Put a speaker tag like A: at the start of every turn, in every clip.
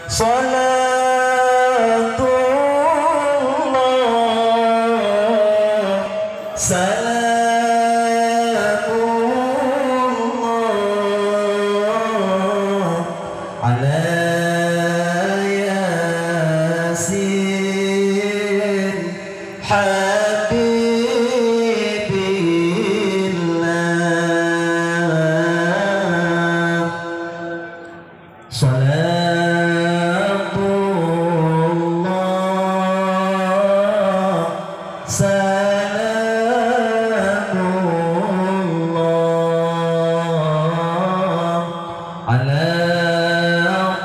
A: Salatullah salamullah ala yasin habibillah salatullah salamullah ala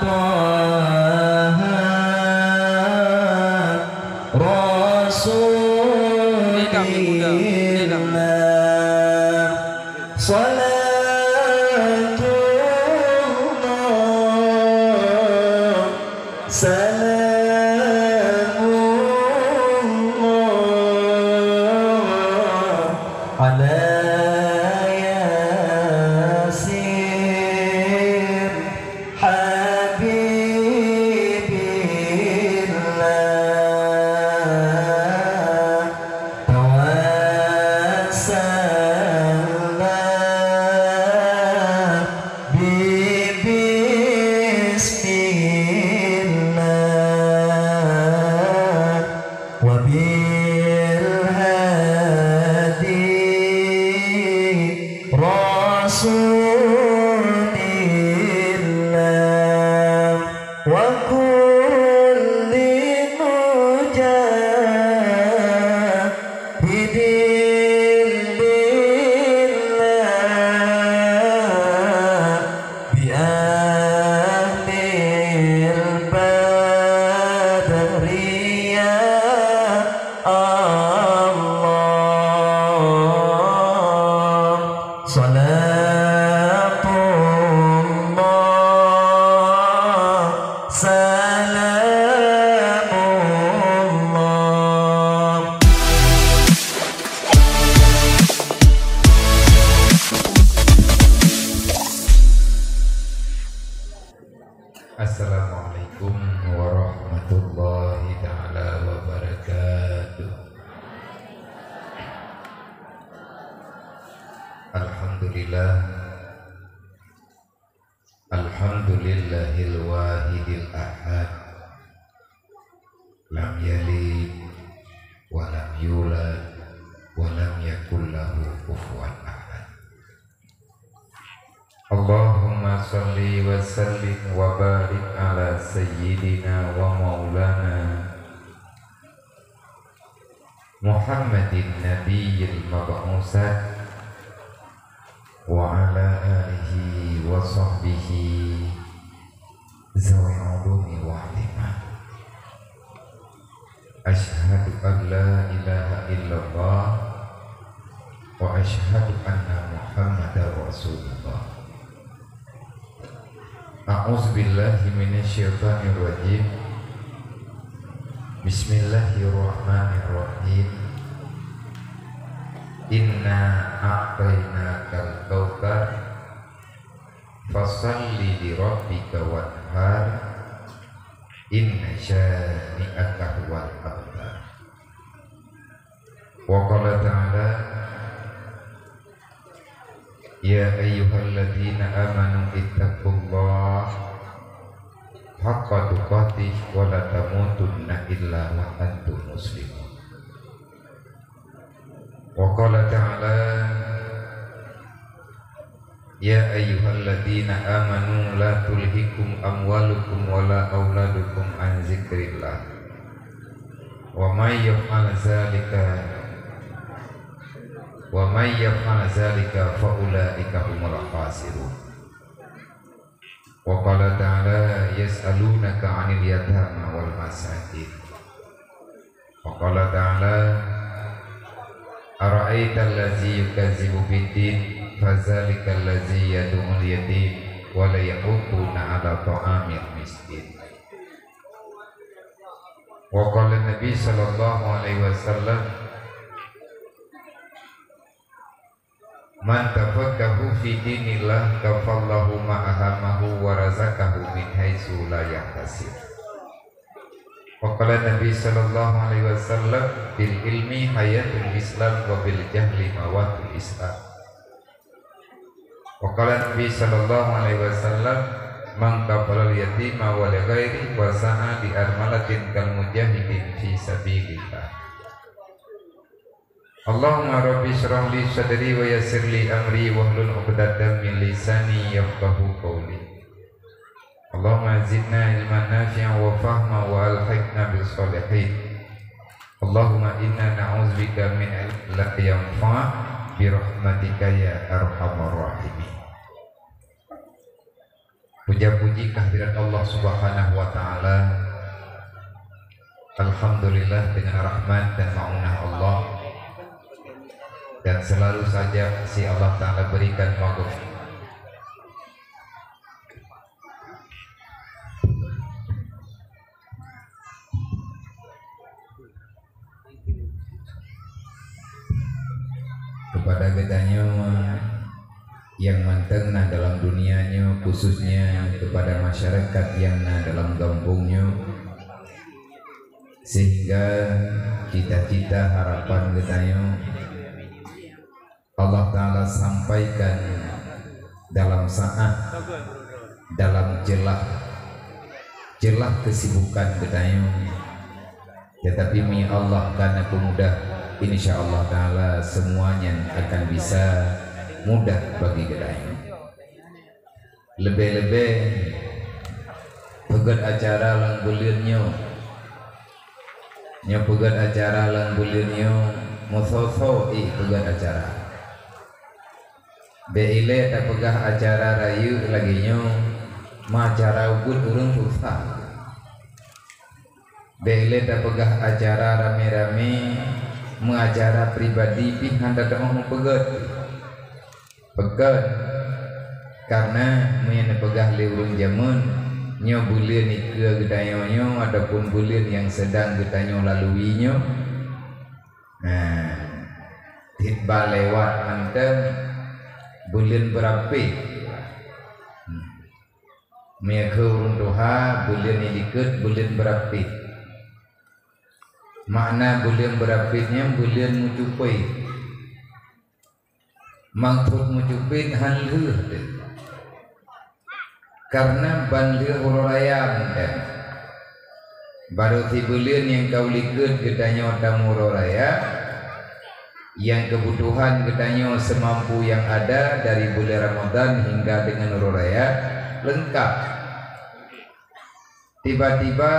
A: taha rasulillah salatullah salamullah ala yasin habibillah tawassalna bismillah wa bil hadi rasulillah wa kulli mujahidin lillah bi ahlil badriyah Allah salatullah salamullah
B: Assalamualaikum warahmatullahi ta'ala wabarakatuh. Alhamdulillah, alhamdulillahil wahidil ahad, lam yalid wa lam yulad wa lam yakul lahu kufuwan ahad. Allahumma salli wa sallim wa barik ala sayyidina wa maulana Muhammadin nabiyyil mab'usat wa ala alihi wa sahbihi zawi ulumi wa hikmah. Ashhadu an la ilaha illallah wa ashhadu anna Muhammadar Rasulullah. A'udzu billahi minasyaitonir rajim. Bismillahirrahmanirrahim. Inna a'tainakal kautsar fasalli li rabbika wanhar inna syani'aka huwal abtar. Wa qala ta'ala ya ayyuhalladzina amanu ittaqullaha haqqa tuqatih wa la tamutunna illa wa antum muslimun. Wa qala ta'ala ya ayyuhalladzina amanu la tulhikum amwalukum wa la auladukum an zikrillah wa may yaf'al zalika fa ulaika humul khasirun. Wa qala ta'ala yas'alunaka 'anil yatama wal masakin. Wa qala ta'ala ara'aital ladzi yukazzibu bid-din fadzalikal ladzi yad'ul yatim wa la yahuduna 'ala ta'amil miskin. Wa qala Nabi sallallahu alaihi wasallam Man tafaqahu fi dinillah kafallahu ma'ahamahu wa razaqahu min haitsu la yahtasib. Wa qala Nabi sallallahu alaihi wasallam bil ilmi hayatul Islam wa bil jahli mawatul Islam. Wa qala Nabi sallallahu alaihi wasallam man kafalal yatima wa li ghairi wa sa'a li armalatin kal mujahidin fi sabilillah. Allahumma rabbi syrah li sadri wa yassir li amri wahlul 'uqdatam min lisani yafqahu qawli. Allahumma zidna ilman nafi'an wa fahma wa alhiqna bis shalihin. Allahumma inna na'udzubika min ilmin la yanfa' bi rahmatika ya arhamar rahimin. Puja-puji kehadirat Allah Subhanahu wa taala. Alhamdulillah dengan rahmat dan ma'unah Allah, dan selalu saja si Allah Ta'ala berikan maghfirah kepada gedanya yang mantengna dalam dunianya, khususnya kepada masyarakat yang dalam kampungnya, sehingga cita-cita harapan gedanya Allah Ta'ala sampaikan dalam saat, dalam jelah kesibukan gedanya, tetapi mi Allah karena pemudah, insya Allah Ta'ala semuanya akan bisa mudah bagi gedanya. Lebih-lebih pegat acara lang bulirnya, pegat acara lang bulirnya musosoi pegat acara beile tak pegah acara rayu lagi nyo macara ugut urung susah. Beile tak pegah acara rame-rame mengacara pribadi pihak tak mau pegat karena menyen pegah liurung jamun nyo bulir nikah gedanya nyo adapun bulir yang sedang gedanya lalui nyo tiba lewat mantem bulan berapi mereka urun doha bulan ini dikit bulan berapi. Makna bulan berapinya bulan mencupai, maksud mencupai hanluh karena banleuh ururaya baru si bulan yang kau likut gedanya otang ururaya yang kebutuhan gedanya semampu yang ada dari bulan Ramadan hingga dengan Nurul Raya lengkap. Tiba-tiba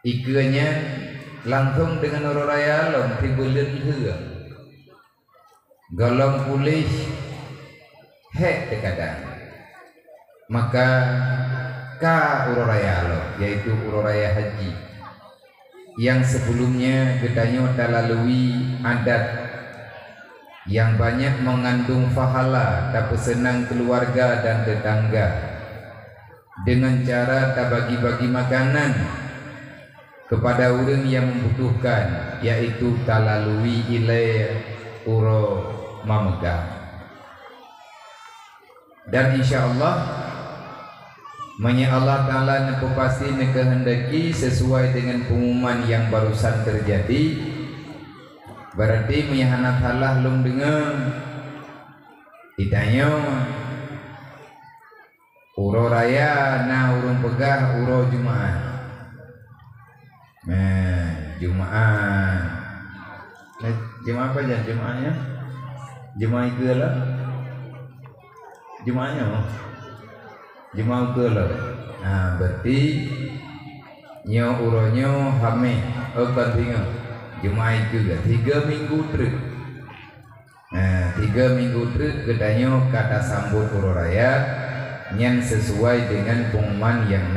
B: ikenya langsung dengan Nurul Raya long di bulan hilang galong pulih terkadang maka ka Nurul Raya lo yaitu Nurul Raya haji yang sebelumnya gedanya telah lalui adat yang banyak mengandung pahala tak senang keluarga dan tetangga dengan cara tak bagi-bagi makanan kepada orang yang membutuhkan, yaitu tak lalui ilai uro mamegang. Dan insya Allah Allah Ta'ala pasti kehendaki sesuai dengan pengumuman yang barusan terjadi. Berarti menyahanat halah lung dengan ditanya uro raya na urung pegah uro Jumaat. Jumaat. Nah, Jumaat apa aja Jumaatnya? Jumaat itu adalah Jumaatnya Jumaat ke lah. Nah, berarti nyo uronyo hame akan tinggal Jumaat juga 3 minggu terus. Nah, 3 minggu terus kedanyo kata sambut uro raya yang sesuai dengan pengumuman yang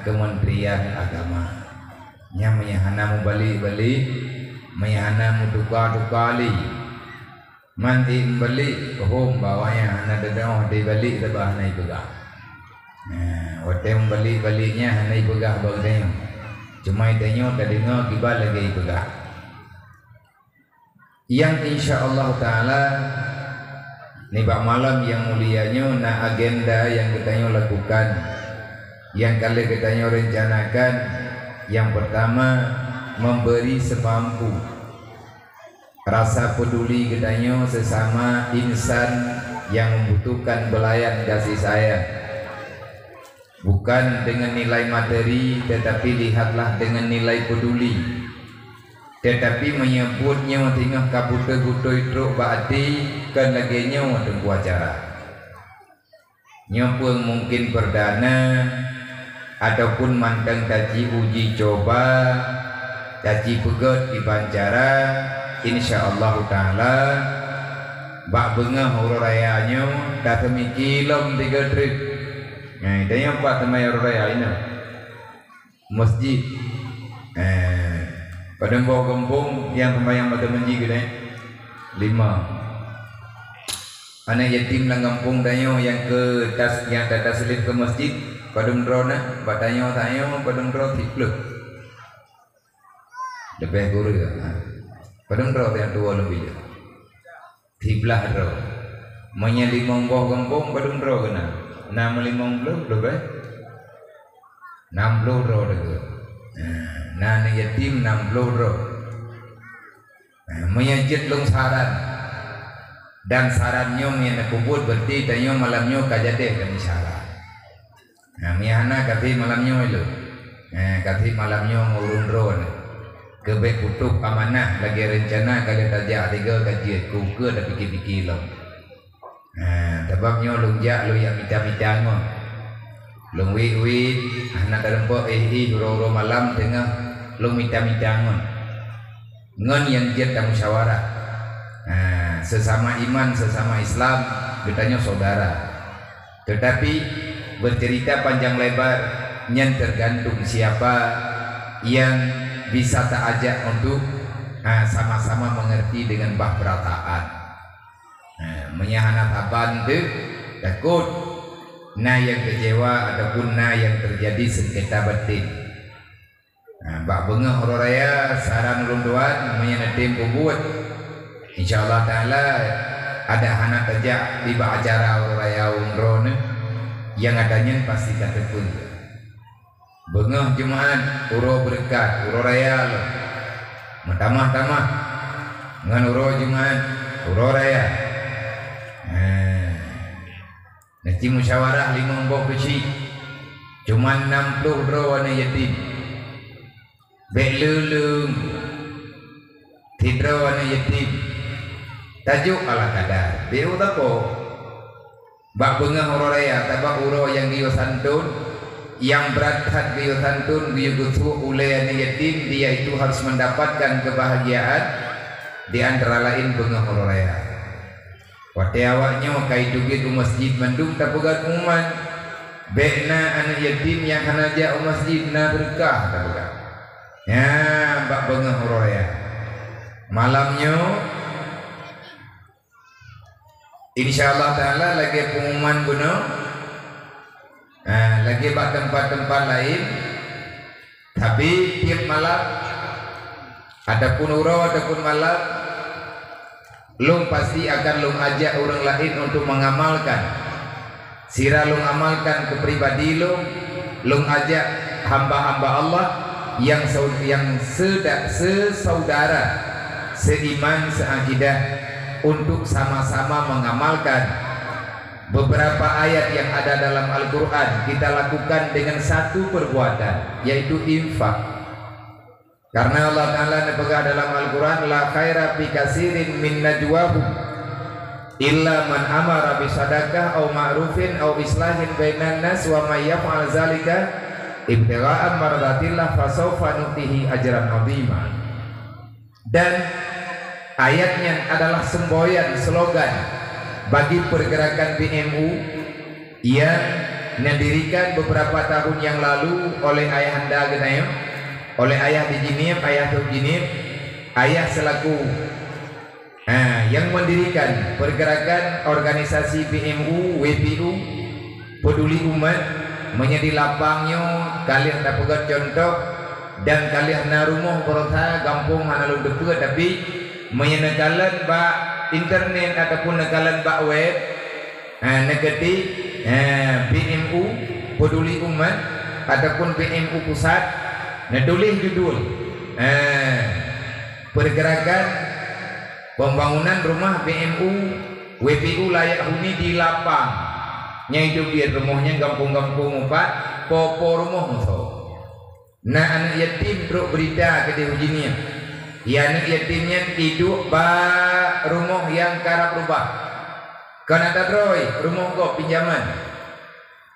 B: Kementerian Agama. Yang menyahana balik-balik, menyahana tukar-tukali. Manti balik home bawahnya anak dedang di balik tebah naik begah. Waktu balik-baliknya naik begah bagainya. Cuma itanya tak dengar kibal lagi begah. yang insyaallah taala nibak malam yang mulianya na agenda yang kita lakukan, yang kali kita rencanakan. Yang pertama, memberi semampu rasa peduli kita sesama insan yang membutuhkan belayan kasih sayang, bukan dengan nilai materi, tetapi lihatlah dengan nilai peduli. Tetapi menyebutnya tengah kabuta-buta itu berarti kan lagi nyawa tengku acara nyopeng mungkin perdana ataupun manteng taji uji coba, taji pegot di bancara. Insyaallah taala bak bengah huru rayanya dah temikilom 3 trip. Nah, itu yang pak temai huru raya ini masjid pada bawah kampung yang tembayang pada menji gede 5 anak yatim lang kampung dayo yang ke tas yang tata selip ke masjid padung drona badanyo tayo padung dro tipluk lebih guru ya padung dro yang 2 lebih tiblah dro manya 5 bawah kampung padung dro kena 50 lebih 60 dro deh. Nah, yatim 60 dro. Menyajit long saran dan sarannya yang kubut berarti tanyo malamnya kajade kami saran. Nah, mihana kati malamnya itu. Kati malamnya ngurun dro. Kebek kutuk amanah lagi rencana kali tajak 3 kajian kuke dah pikir-pikir lo. Sebabnya lungjak lu yang minta-minta mo. Long wit anak terempo ro malam tengah long minta-minta ngon yang jet musyawarah. Sesama iman, sesama Islam betanya saudara. Tetapi bercerita panjang lebar yang tergantung siapa yang bisa tak ajak untuk sama-sama mengerti dengan bah perataan. Menyahana taban tu takut nah yang kecewa ataupun nah yang terjadi sengketa batin. Bak bengah huru raya saran runduan menyenetim buat insyaallah taala ada anak tajak di bak acara huru raya umroh yang adanya pasti kata pun bengah jemaat huru berkat huru raya lo tamah-tamah dengan huru jemaat huru raya. Nanti musyawarah 5 mbok kecil cuma 60 dro warna yatim bek lulung tidro warna yatim tajuk ala kadar beu tako bak bengah huru raya tabak uro yang dia santun yang berat dia santun dia gutu oleh warna yatim dia itu harus mendapatkan kebahagiaan di antara lain bengah huru raya. Wate awaknya kai dugit masjid mandung tapugat umat bekna anak yatim yang hanaja masjid na berkah tapugat ya bak bengah huru raya malamnya insyaallah taala lagi pengumuman guna lagi bak tempat-tempat lain tapi tiap malam adapun uro adapun malam lung pasti akan lung ajak orang lain untuk mengamalkan sira lung amalkan ke pribadi lung ajak hamba-hamba Allah yang sesaudara seiman seakidah untuk sama-sama mengamalkan beberapa ayat yang ada dalam Al-Quran. Kita lakukan dengan satu perbuatan yaitu infak. Karena Allah Ta'ala nepegah dalam Al-Quran la khaira fi katsirin min najwahum illa man amara bi sadaqah aw ma'rufin aw islahin bainan nas wa may yaf'al zalika ibtigha'a mardatillah fasawfa nutihi ajran 'azima. Dan ayatnya adalah semboyan slogan bagi pergerakan BMU yang didirikan beberapa tahun yang lalu oleh ayahanda kita oleh ayah di Jinib, ayah Tuk Jinib, ayah selaku yang mendirikan pergerakan organisasi BMU, WPU, peduli umat, menjadi lapangnya kalian dapat contoh dan kalian narumuh berota gampung hanalun dekat tapi menyegalan ba internet ataupun negalan ba web negeri BMU Peduli Umat ataupun BMU Pusat tulis judul pergerakan pembangunan rumah BMU WPU layak huni di lapang nyaitu biar rumahnya kampung-kampung 4 popo rumah musuh. Nah anak yatim teruk berita ke dia ujinya ya anak yatimnya hidup ba rumah yang karap rubah karena tadroy rumah kau pinjaman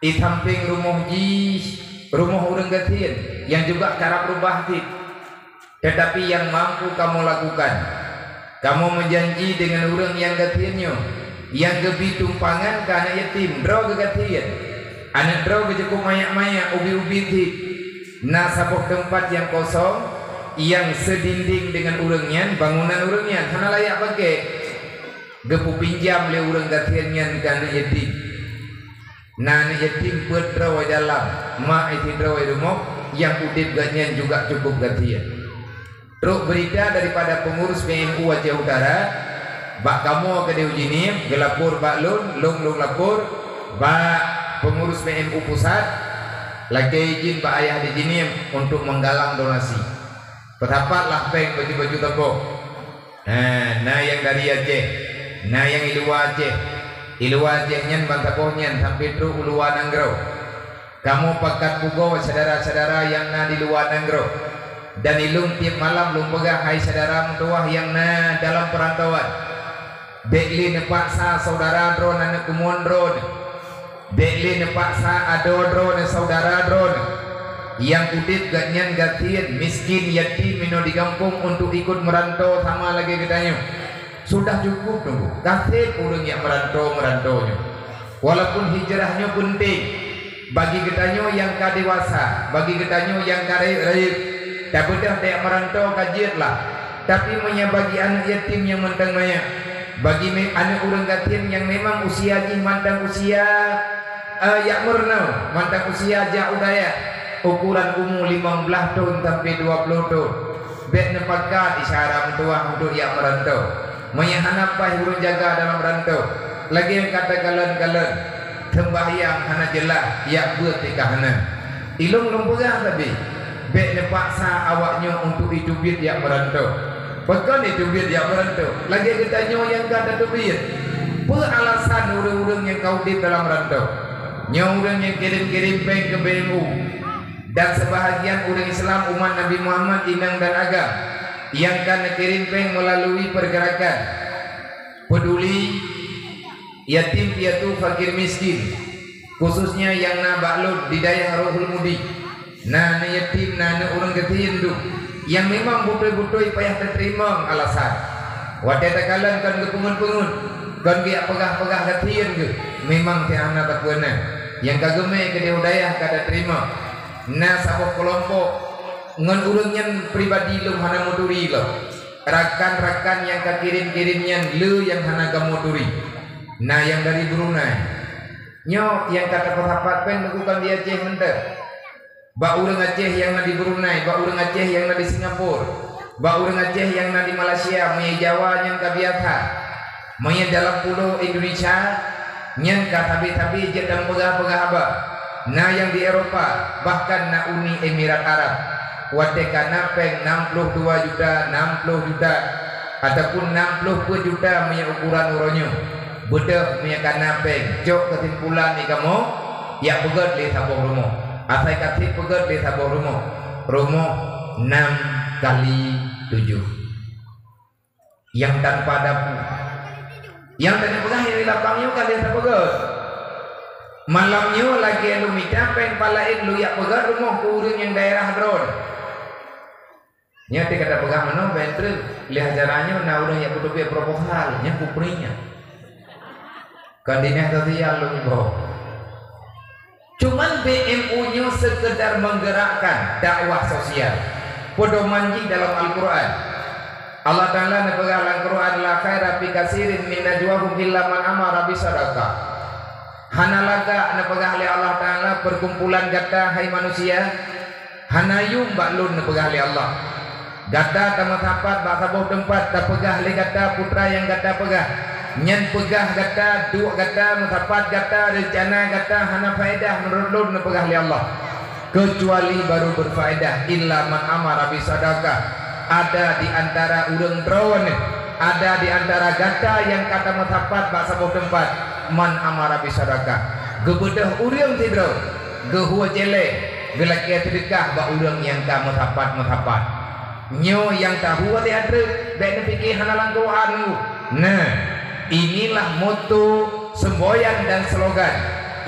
B: di samping rumah rumah orang gatian yang juga karap rubah sih. Tetapi yang mampu kamu lakukan, kamu menjanji dengan orang yang gatiannya yang gebi tumpangan ke anak yatim draw ke gatian anak draw ke cukup mayak-mayak ubi-ubi sih. Nah sabuk tempat yang kosong yang sedinding dengan urangnya bangunan urangnya sana layak pakai gepu pinjam le urang gatiannya ke anak yatim. Nah anak yatim berdraw dalam mak itu draw rumah yang udip ganyan juga cukup gatian. Truk berita daripada pengurus BMU Aceh Utara bak kamu ke diuji ni gelapur bak lung lapor bak pengurus BMU Pusat lagi izin Pak Ayah di sini untuk menggalang donasi. Petapatlah peng baju-baju tepuk. Nah yang dari Aceh, nah yang Ilua Aceh, Ilua Acehnya bantapohnya sampai truk Uluan Nanggro. Kamu pakat pugo saudara-saudara yang na di luar Nanggro dan ilung tiap malam lung pegang hai saudara mentuah yang na dalam perantauan. Bekli nepaksa saudara drone anak kumuan drone. Bekli nepaksa ado drone saudara drone yang udip ganyan gatian miskin yatim mino di kampung untuk ikut merantau sama lagi katanya sudah cukup tunggu kasih orang yang merantaunya walaupun hijrahnya penting bagi katanya yang kadewasa bagi katanya yang karib tak bedah dia merantau kajian lah tapi bagi anak yatim yang mentang maya bagi anak orang gatian yang memang usia mantang usia yang murna mantang usia jauh daya ukuran umur 15 tahun sampai 20 tahun bek nepakat isyarat mentua untuk yang merantau menyahanapah urun jaga dalam rantau lagi yang kata kalen tembahyang hana jelas ya buat hana ilung lumpugang tapi bek nepaksa awaknya untuk itu duit yang merantau bahkan itu duit yang merantau lagi kita yang kata duit beralasan urang-urang yang kau di dalam rantau orang yang kirim-kirim peng ke BMU dan sebahagian orang Islam umat Nabi Muhammad inang dan agam yang kan kirim peng melalui pergerakan peduli yatim piatu fakir miskin khususnya yang na baklud di daerah Rohul Mudi na yatim na orang getian tu yang memang butuh-butuh payah terima alasan wadah takalan kan kepungun-pungun kan dia pegah-pegah getian ke memang tiana tak benar yang kageme ke dia daya kada terima na sabuk kelompok ngan urangnya pribadi lu hana moturi lo rakan-rakan yang kakirim-kirimnya lu yang hana kamoturi nah yang dari Brunei nyo yang kata perhapat pen melakukan di Aceh menter ba urang Aceh yang di Brunei ba urang Aceh yang di Singapura ba urang Aceh yang di Malaysia maya Jawa yang kabiasa maya dalam pulau Indonesia yang katabi-tabi jadang pegah-pegah apa nah yang di Eropa bahkan na Uni Emirat Arab wadeka napeng 62 juta 60 juta ataupun 60 juta maya ukuran uronyo bedah maya kanapeng jok kesimpulan ni kamu ya pegat le sabong rumah asai kasih pegat le sabong rumah 6 kali 7 yang tanpa dapur yang tadi pegah yang di lapangnya kalian tak pegat malamnya lagi lu minta peng palain lu ya pegat rumah kurung yang daerah drone nyati kata pegang mana bentrel lihat caranya na orang yang kudu proposal nya kuprinya kan dinas sosial lu bro cuman BMU nya sekedar menggerakkan dakwah sosial podo manji dalam Al-Qur'an Allah Ta'ala nepegang Al-Qur'an la khaira fi katsirin min najwahum illa man amara bisadaqah hana laga nepegang oleh Allah Ta'ala perkumpulan kata hai manusia hanayum baklun nepegang oleh Allah Gata tamat tapat bak sabuh tempat tak pegah li gata putra yang gata pegah. Nyen pegah gata, duk gata, mutapat gata, rencana gata, hana faedah menurut lun pegah li Allah. Kecuali baru berfaedah illa man amara bi sadaqah. Ada di antara urang drone, ada di antara gata yang kata mutapat bak sabuh tempat man amara bi sadaqah. Gebedah urang tidro, gehua jelek, gelaki sedekah bak urang yang ka mutapat. Nyo yang tahu hati ada baik fikir hanalan Quran. Nah, inilah moto semboyan dan slogan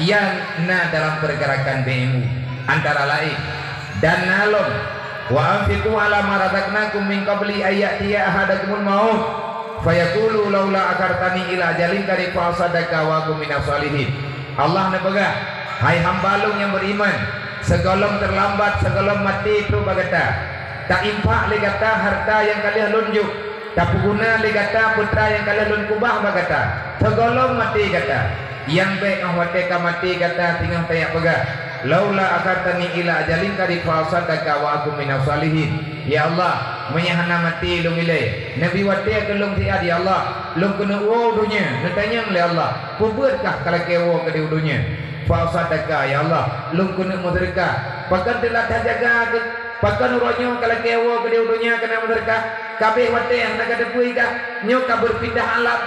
B: yang dalam pergerakan BMU antara lain dan nalon wa anfiqu ala ma razaqnakum min qabli ayatiya ahadakumul maut fayaqulu laula akartani ila ajalin qarib fa sadaka wa kum minas solihin. Allah nepegah, hai hambalung yang beriman, segolong terlambat segolong mati itu bagata. Tak impak li kata harta yang kalian lunjuk, tak guna li kata putra yang kalian lun kubah bagata. Segolong mati kata. Yang baik ahwate ka mati kata tinggal tayak pegah. Laula akartani ila ajalin qarib fa sadaka wa akum minas salihin. Ya Allah, menyahana mati lung ile. Nabi wate ke lung tiad ya Allah. Lung kena wo dunya. Natanya oleh Allah. Puberkah kalau kewo ke dunya? Fa sadaka ya Allah. Lung kena mudrika. Pakan telah jaga ke pakan uronyo kalau kewo ke dunia kena mereka kabeh wate yang nak depui dah nyoka berpindah alam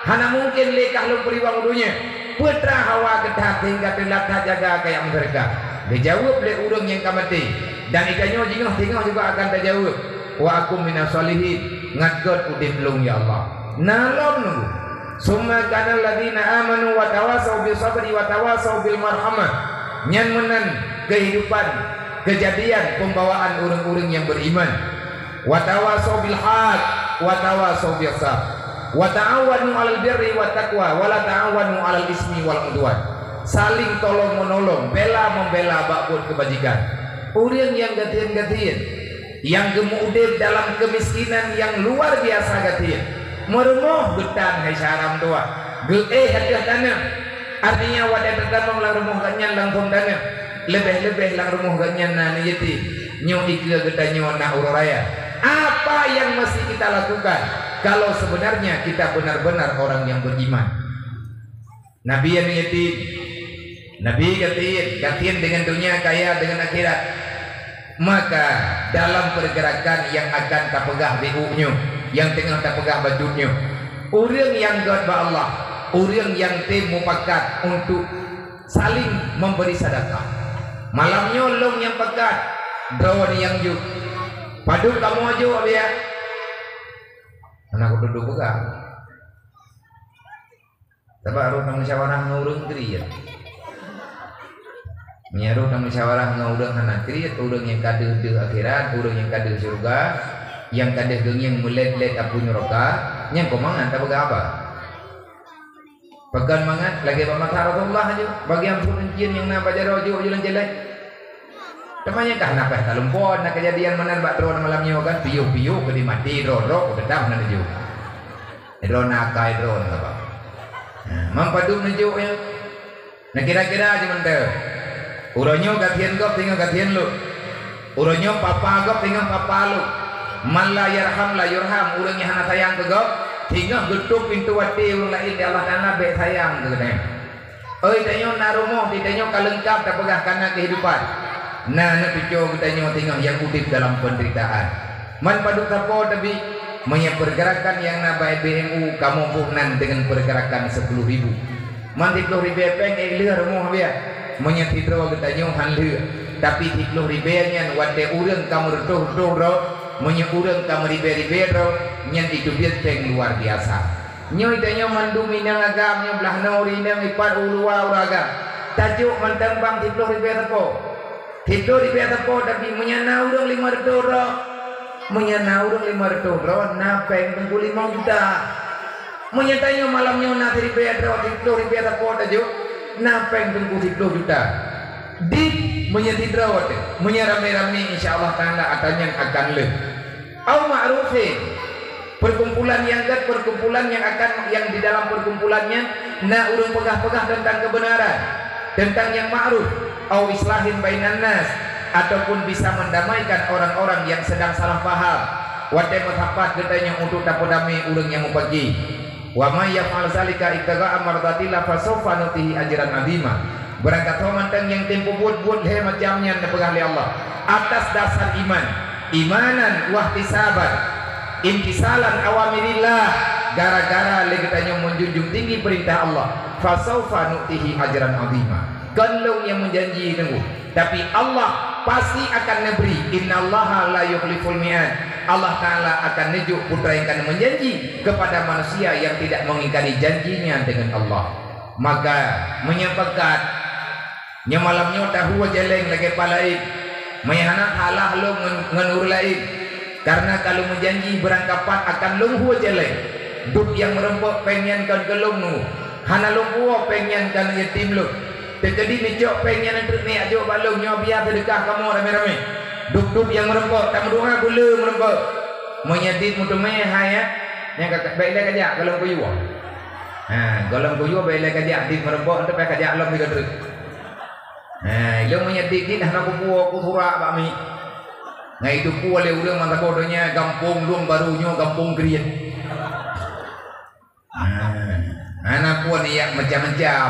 B: hana mungkin lekah lu periwang dunia putra hawa ketah hingga telah jaga kayak mereka dijawab oleh urang yang kamati dan ikanyo jingah juga akan terjawab wa akum minas solihin ngadgot udip lung ya Allah nalom nunggu summa kana alladziina amanu wa tawassaw bis sabri wa tawassaw bil marhamah nyan menan kehidupan kejadian pembawaan orang-orang yang beriman wa tawassaw bil haq wa tawassaw bis sabr wa ta'awanu 'alal birri wat taqwa wa la ta'awanu 'alal ismi wal 'udwan. Saling tolong menolong, bela membela bakut kebajikan. Orang yang gatian-gatian, yang gemudep dalam kemiskinan yang luar biasa gatian. Meremoh getan hai saram tua. Hadiah tanah. Artinya wadah tertanam lang remoh ganyan langsung tanah. Lebih-lebih lang rumah ganyan na niyati nyo ikla getanyo na uroraya. Apa yang mesti kita lakukan kalau sebenarnya kita benar-benar orang yang beriman? Nabi yang niyati, Nabi gatiin dengan dunia kaya dengan akhirat. Maka dalam pergerakan yang akan tapegah BU-nyo, yang tengah tapegah bajutnyo, orang yang god ba Allah, orang yang tim mupakat untuk saling memberi sedekah. Malamnya long yang pekat, drone yang juk. Padu kamu aja dia. Anak duduk pegang. Sebab arus musyawarah ngurung kriya. Menyaruh musyawarah ngurung anak kriya, urang yang kader di akhirat, urang yang kader surga, yang kader yang melet-let apu neraka, yang komangan tak apa. Pegan mangat lagi pemata Rasulullah aja bagi yang jin yang nak baca rojo jalan jelek. Temanya kah nak tak lumpon nak kejadian mana bak drone malamnya kan piu-piu ke di mati drone kedam nak ju. Drone nakai drone apa. Mampadu menuju ya. Nah kira-kira aja menteu. Uronyo gatian gop tinggal gatian lu. Uronyo papa gop tinggal papa lu. Man la yarham la yurham urang yang hana sayang ke gop. Hingga getuk pintu wati urang lain di Allah Ta'ala baik sayang ke katanya. Tanyo narumoh ditanyo kalengkap tak pegah karena kehidupan. Nah picu katanya tinggal yang udip dalam penderitaan. Man padu tapo tapi punya pergerakan yang nabai BMU kamu puhnan dengan pergerakan 10.000. Man 10.000 peng leuh moh dia. Punya tidro katanya hanleuh. Tapi 10.000 nya wate urang kamu retuh-retuh ro. Punya urang kamu ribe-ribe ro. Yang itu biasanya luar biasa. Nyoy tanya mandumi nang agam nyo belah nori nang ipat ulua uraga. Tajuk mantambang 10.000 tepo. 10.000 tepo tapi menyana urang 500 ro. Menyana urang 500 ro napeng tengku 5 juta. Menyatanya malamnya na 10.000 ro 10.000 tepo tajuk napeng tengku 10 juta. Di menyatidra wate. Menyarame-rame insyaallah taala atanya akan le. Au ma'rufin. Perkumpulan yang perkumpulan yang akan yang di dalam perkumpulannya na urung pegah-pegah tentang kebenaran, tentang yang ma'ruf, au islahin bainan nas, ataupun bisa mendamaikan orang-orang yang sedang salah paham, Wadai matapat katanya untuk tapodami urang yang mupagi. Wa may yaf'al zalika ibtigha'a mardatillah fa sawfa nutihi ajran 'azima. Berangkat mantang yang tempo buat he macamnya nepegah li Allah atas dasar iman, imanan wa ihtisaban, imtisalan awamirillah, gara-gara le katanya menjunjung tinggi perintah Allah. Fa sawfa nutihi ajran 'azima. Kalau yang menjanji tunggu, tapi Allah pasti akan memberi. Innallaha la yukhliful mi'ad. Allah Ta'ala akan nejuk putra yang akan menjanji kepada manusia yang tidak mengingkari janjinya dengan Allah. Maka menyampaikan nyamalamnya tahu jeleng lagi palaid mayana halah lo ngenur lain. Karena kalau menjanji berangkapan akan lunghu jeleng duk yang merempok pengen kan gelung nu hana lunghu pengen kan yatim lu tekedi mijok pengen untuk ni ajo balung nyo biar sedekah kamu rame-rame. Duk-duk yang merempok tak mendoa gula merempok menyedit mutumai haya yang baiklah kajak golong kuyu golong kuyu baiklah kajak di merempok untuk kajak alam juga terus lo menyedit ni dah nak kupu kusurak bakmi nah itu ku oleh urang mantap bodohnya kampung luang barunya kampung krian anak pun yang macam-macam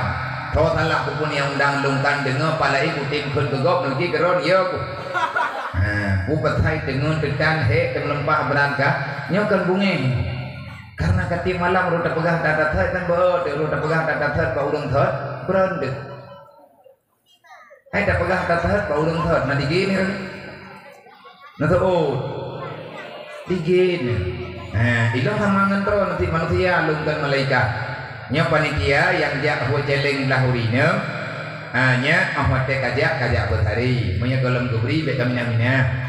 B: kau salah pun yang undang lungkan dengar pala ikutin kun gegop nanti keron ya ku Bupatai dengan tekan he lempah berangkat nyokan bungi karena kati malam ruta pegah data thai kan bo de ruta pegah data thai ba urang thot berandek hai da pegah data thai ba urang thot na digini ran na to digini ilang hamangan tro nanti manusia lungkan malaikat nya panitia yang jak ho jeleng lahurina nya ahmad teh kajak berhari punya golem gubri be kamina-mina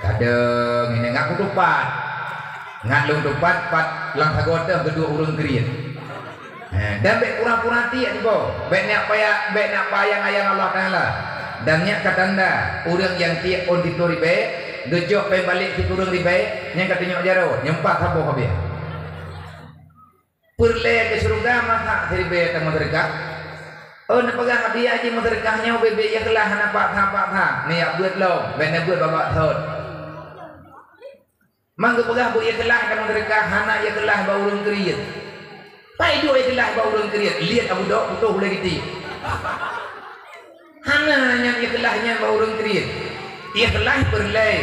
B: kadang ini ngak kutupat ngak lung tupat pat lang sagote kedua urang kriet dan be kurang-kurati ya tibo be nak payang ayang Allah Taala dan nya katanda urang yang tiap auditori be gejok pe balik ti urang di be nya katanya jaro nyempat habo kabeh perle ke surga maka dari be ta mereka nak pegang dia aja sedekahnya bebek ya kelah nampak ni ya buat lo bena buat babak thot mangga pegang bu ya kelah kan sedekah hana ya kelah ba urang kriet pai do ya kelah ba urang kriet lihat abu dok butuh lagi ti hana yang ya kelahnya ba urang kriet ya kelah berlai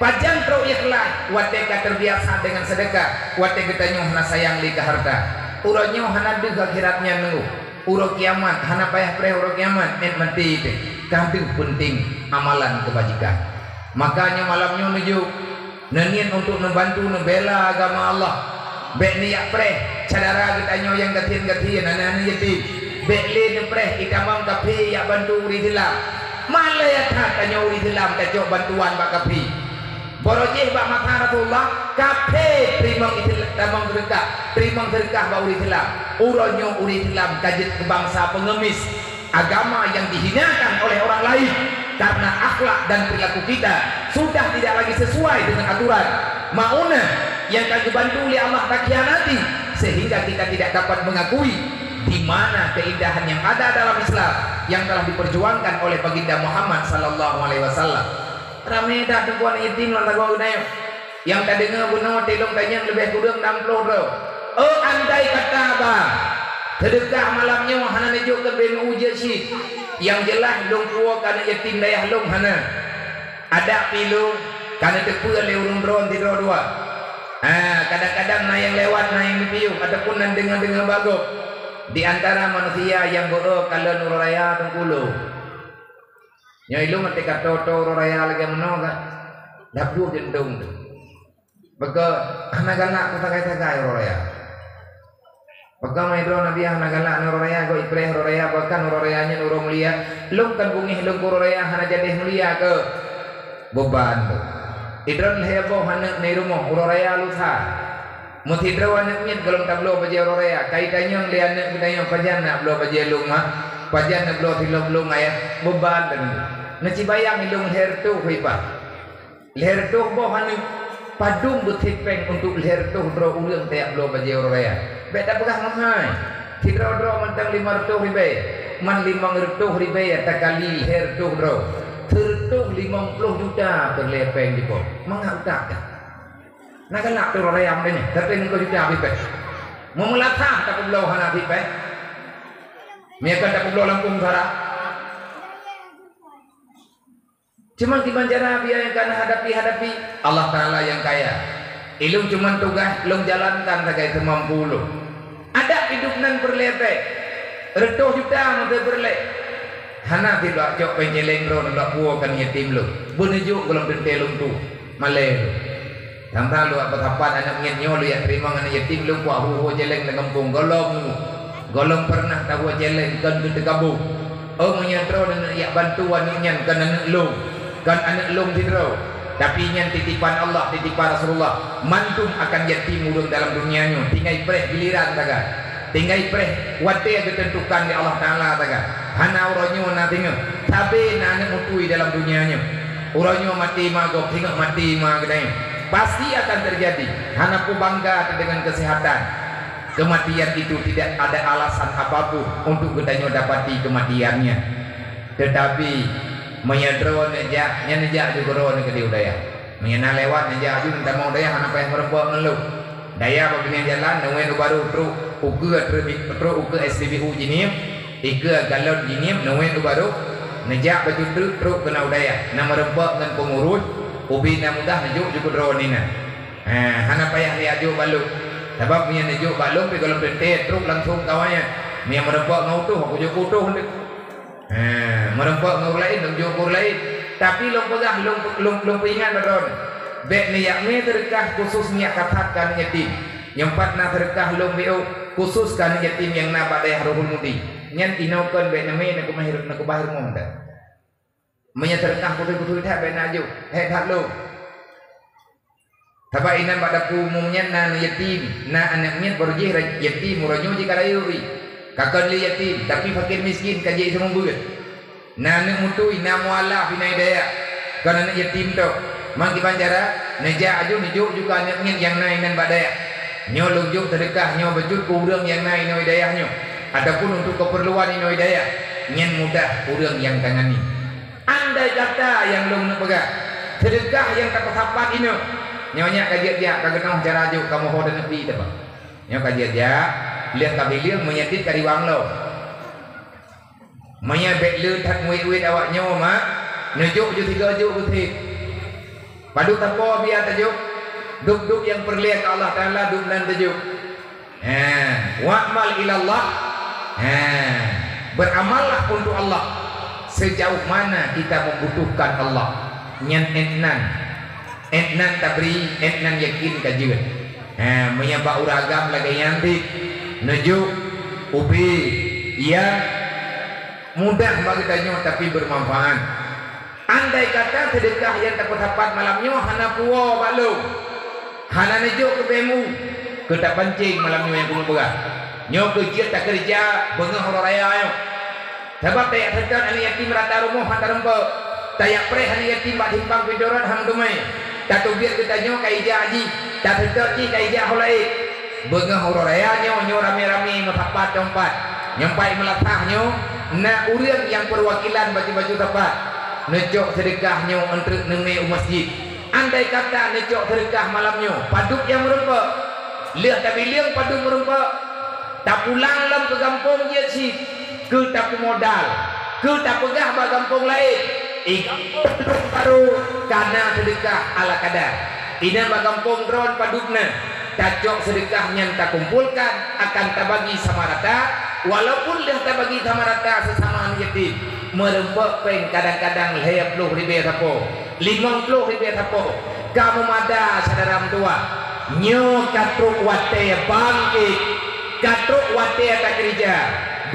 B: pajang tro ya kelah wate ka terbiasa dengan sedekah wate kita hana sayang li ka harta uranyo hana deug akhiratnya nunggu urok kiamat hana payah pre urok kiamat mati itu kadang penting amalan kebajikan makanya malamnya menuju nenian untuk membantu membela agama Allah bek niat pre cadara kita yang gatian anak-anak yatim bek le pre kita mam kapi ya bantu uri Islam malah ya tanya uri Islam tajok bantuan bak kapi borojeh bak maka Rasulullah kape primang sedekah bak uri Islam uronyo uri Islam kajet ke bangsa pengemis agama yang dihinakan oleh orang lain karena akhlak dan perilaku kita sudah tidak lagi sesuai dengan aturan mauna yang akan dibantu oleh Allah tak kianati sehingga kita tidak dapat mengakui di mana keindahan yang ada dalam Islam yang telah diperjuangkan oleh baginda Muhammad sallallahu alaihi wasallam. Ramai dah tuan yatim lan tago gunayo yang tak dengar guna telong tanya lebih kurang 60 ro. Andai kata bang sedekah malamnya hana nejuk ke benu uji yang jelas long kuo kana yatim dayah long hana ada pilu kana tepu le urung dron tidro dua kadang-kadang na yang lewat na yang piu ataupun nan dengar bagok di antara manusia yang kalau nuraya tengkulo nya ilung mati kato raya lagi menoga dapdu jendung baga hana-gana kata-kata raya Pagka may draw na biya nagala nuraya go ipre raya bahkan nurayanya nurong mulia lung kan bungih lung raya hana jadi mulia ke beban idron hebo hana nirumo raya lutha muti draw anak nyet galong tablo baje raya kaitannya lian bidayang pajana blo baje lung pajana blo tilong lung ayat beban dan naci bayang ilung hertu hipa hertu bo hana padung betipeng untuk hertu draw ulang tiap blo baje raya beda pegah mahal tidro-dro mentang 500 ribu man 500 ribu ya tak kali hertuh dro tertuh 50 juta berlepeng di bawah mengapa tak nak nak tu orang yang ni tapi engkau juga habis pe mau melatah tak perlu hana habis pe mereka tak perlu lampung sara cuma di banjara biar yang kena hadapi Allah Ta'ala yang kaya ilmu cuma tugas long jalankan sebagai semampu lo ada hidup nan berlete redoh juta mesti berle hana tidak jok penjeleng ro nak buahkan yatim lo benujuk golong dentelung tu malay lo Tangta lu apa tapan anak ngenyo lu ya terima anak yatim lu kuah buah jeleng di kampung golong pernah tahu jeleng kan kita gabung oh menyantro dan ya bantuan nyan kan anak lu tidro tapi nyan titipan Allah titipan Rasulullah mantum akan yatim urung dalam dunianya tinggal preh giliran taga tinggal preh wate yang ditentukan di Allah Ta'ala taga hana uronyo na tinggal tapi na anak mutui dalam dunianya uronyo mati magok tinggal mati magdai pasti akan terjadi. Hanaku bangga dengan kesehatan. Kematian itu tidak ada alasan apapun untuk kita dapati kematiannya. Tetapi menyadro nejak juga roh ke udaya. Menyana lewat nejak juga tidak mau daya hana payah merempok ngeluh. Daya begini jalan nunggu baru truk uke SPBU jinim, ike galon jinim nunggu baru nejak baju truk kena udaya. Nama merempok dengan pengurus. Ubi na mudah najuk juga drone ini. Hana payah liaju baluk. Sebab punya najuk baluk tapi kalau berhenti truk langsung kawannya. Mia merempok ngautuh aku juga utuh hendak. Merempok ngau lain najuk kur lain. Tapi long pegah long peringat drone. Bek niat me terkah khusus niat katakan yatim. Yang empat na terkah long beo khususkan yatim yang na badai haruhul mudi. Nyan tinaukan bek name nak bahir monda. Menyeterkah putih-putih tak benaju tak lo tapi inan pada umumnya na yatim na anaknya berjih yatim muranyo jika rayui kakak li yatim tapi fakir miskin kaji semua buat na anak mutui na mualaf inai daya kan anak yatim tu mangki banjara neja aju nijuk juga anaknya yang na inan badaya nyo lujuk sedekah nyo bejut kurang yang na inoi dayahnya adapun untuk keperluan inoi daya nyen mudah kurang yang tangani. Andai kata yang lu nak pegang sedekah yang tak tersapat ini nyonya kajian dia kagak tahu cara aja kamu hoda nepi apa nyonya kajian dia lihat kabiling menyetit kari wang lo menya bek lu tak muit awak nyo mak nujuk ju 3 ju putih padu tapo biar tajuk duk yang perlihat Allah Ta'ala duk dan tajuk wa'mal ilallah beramallah untuk Allah sejauh mana kita membutuhkan Allah nyan etnan tabri etnan yakin kajian menyebab uragam lagi yanti nujuk ubi yang mudah bagi tanya tapi bermanfaat andai kata sedekah yang tak bersapat malamnya hana puo balu hana nujuk ke bemu ke tak pancing malamnya yang puluh berat nyo kerja tak kerja bengah orang raya ayo sebab tayak sedar anak yatim rata rumah hantar rempok tayak preh anak yatim bak himpang pidoran hang dumai tak tubiat kita nyo kaija haji tak sedar ji kaija holai bengah orang raya nyo rame-rame metapat tempat nyampai melatah nyo na urang yang perwakilan baju-baju tepat necok sedekah nyo untuk neme masjid andai kata necok sedekah malam nyo paduk yang merempok lihat tapi liang paduk merempok tak pulang lam ke kampung dia si ke tak modal ke tak pegah bak kampung lain kampung baru karena sedekah ala kadar ina bak kampung drone padukna cacok sedekahnya tak kumpulkan akan tak bagi sama rata walaupun dah tak bagi sama rata sesama yatim merempok peng kadang-kadang 20 ribu tapo 50 ribu tapo kamu mada saudara tua nyo katruk wate bangkit katruk wate tak kerja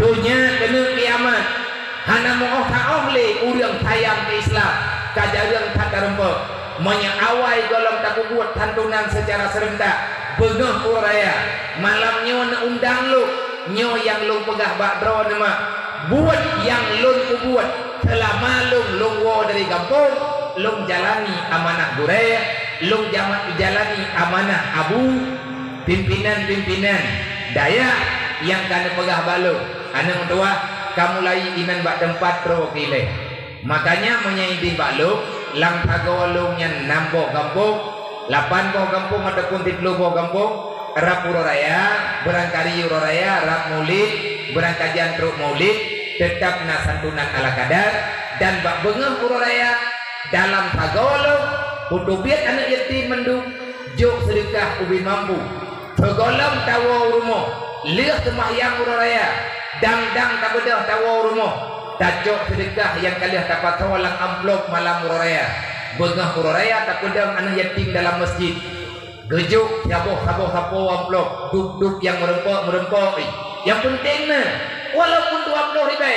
B: dunia kena kiamat hana moh taoh le urang sayang ke Islam kajarang tak rempok menyawai golong tak buat tantunan secara serentak bengah uraya malamnya na undang lu nyo yang lu pegah bak dro nama buat yang lu buat selama lu wo dari kampung lu jalani amanah guraya lu jalani amanah abu pimpinan daya yang kana pegah balu anak tua kamu lai inan bak tempat pro pilih makanya menyaidi balu lang tagawalung yang nambo kampung 8 buah kampung ataupun 30 buah kampung rap uraraya berangkari uraraya rap maulid berangkajian truk maulid tetap na santunan ala kadar dan bak bengah uraraya dalam pagolo utubiat anak yatim menduk jok sedekah ubi mampu pagolom tawa rumah lihat semahyang uraraya dang-dang tak bedah tawa rumah tajok sedekah yang kalian dapat tawalang amplop malam uraraya bengah uraraya tak pedang anak yatim dalam masjid gejuk saboh amplop duk yang merempok yang pentingnya walaupun 20 ribu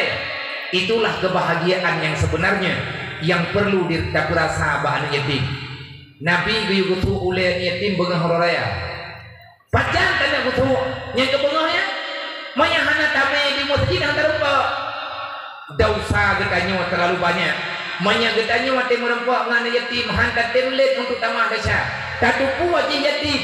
B: itulah kebahagiaan yang sebenarnya yang perlu dirasa bah anak yatim. Nabi guyugutu ulai yatim bengah uraraya pacan tanya gutu yang kebengahnya mayahana tame di masjid hantar rupa dausa getanya terlalu banyak manya getanya mati merempak ngana yatim hantar temlet untuk tamah desa tatupu wajih yatim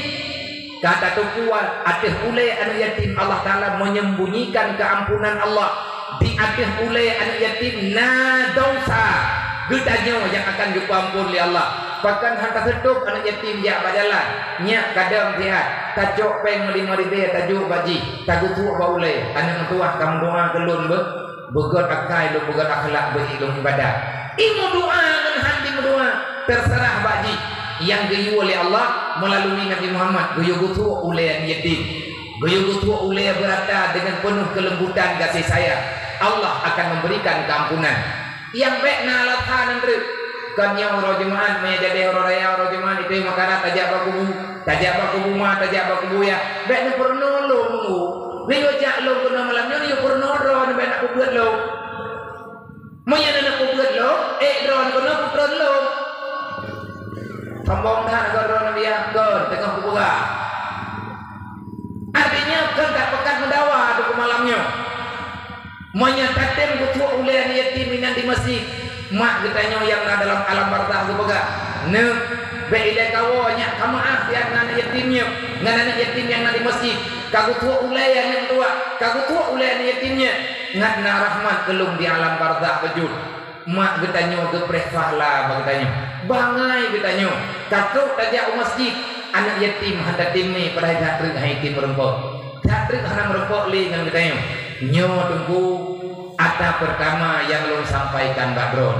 B: kata tupu atih ulai anak yatim Allah Ta'ala menyembunyikan keampunan Allah di atih ulai anak yatim na dausa getanya yang akan diampun oleh Allah bahkan hantar setup anak yatim jak berjalan nyak kadang lihat tajuk peng 5 ribu tajuk baji tajuk tu apa ulai anak tua kamu doa kelun begot akai lu begot akhlak berilmu ibadah imu doa dengan hati doa terserah baji yang gayu oleh Allah melalui Nabi Muhammad gayu gutu oleh yatim gayu gutu oleh berada dengan penuh kelembutan kasih sayang Allah akan memberikan keampunan yang baik na alathan andre kanya orang jemaah me jadi orang raya orang jemaah itu makanan tajak baku mah tajak baku ya baik ni perlu lu ni wajak lu kena malamnya ni perlu ro ni baik nak buat lu moya nak buat lu ron kena putra lu sambung dah ron nabi ya tengah buka artinya kan tak pekat mendawa tu malamnya moya tatem kutu ulai yatim di masjid mak getanya yang ada dalam alam barzah tu pega ne beile kawanya kamaah yang anak yatimnya ngan anak yatim yang di masjid kagu tua ulai yang tua kagu tua ulai anak yatimnya ngan na rahmat kelung di alam barzah bejud mak getanya gepreh fahla getanya bangai getanya kakuk tajak masjid anak yatim hendak tim ni pada hatrik yatim merempok hatrik hana merempok li ngan getanya nyo tunggu Ata pertama yang long sampaikan Badron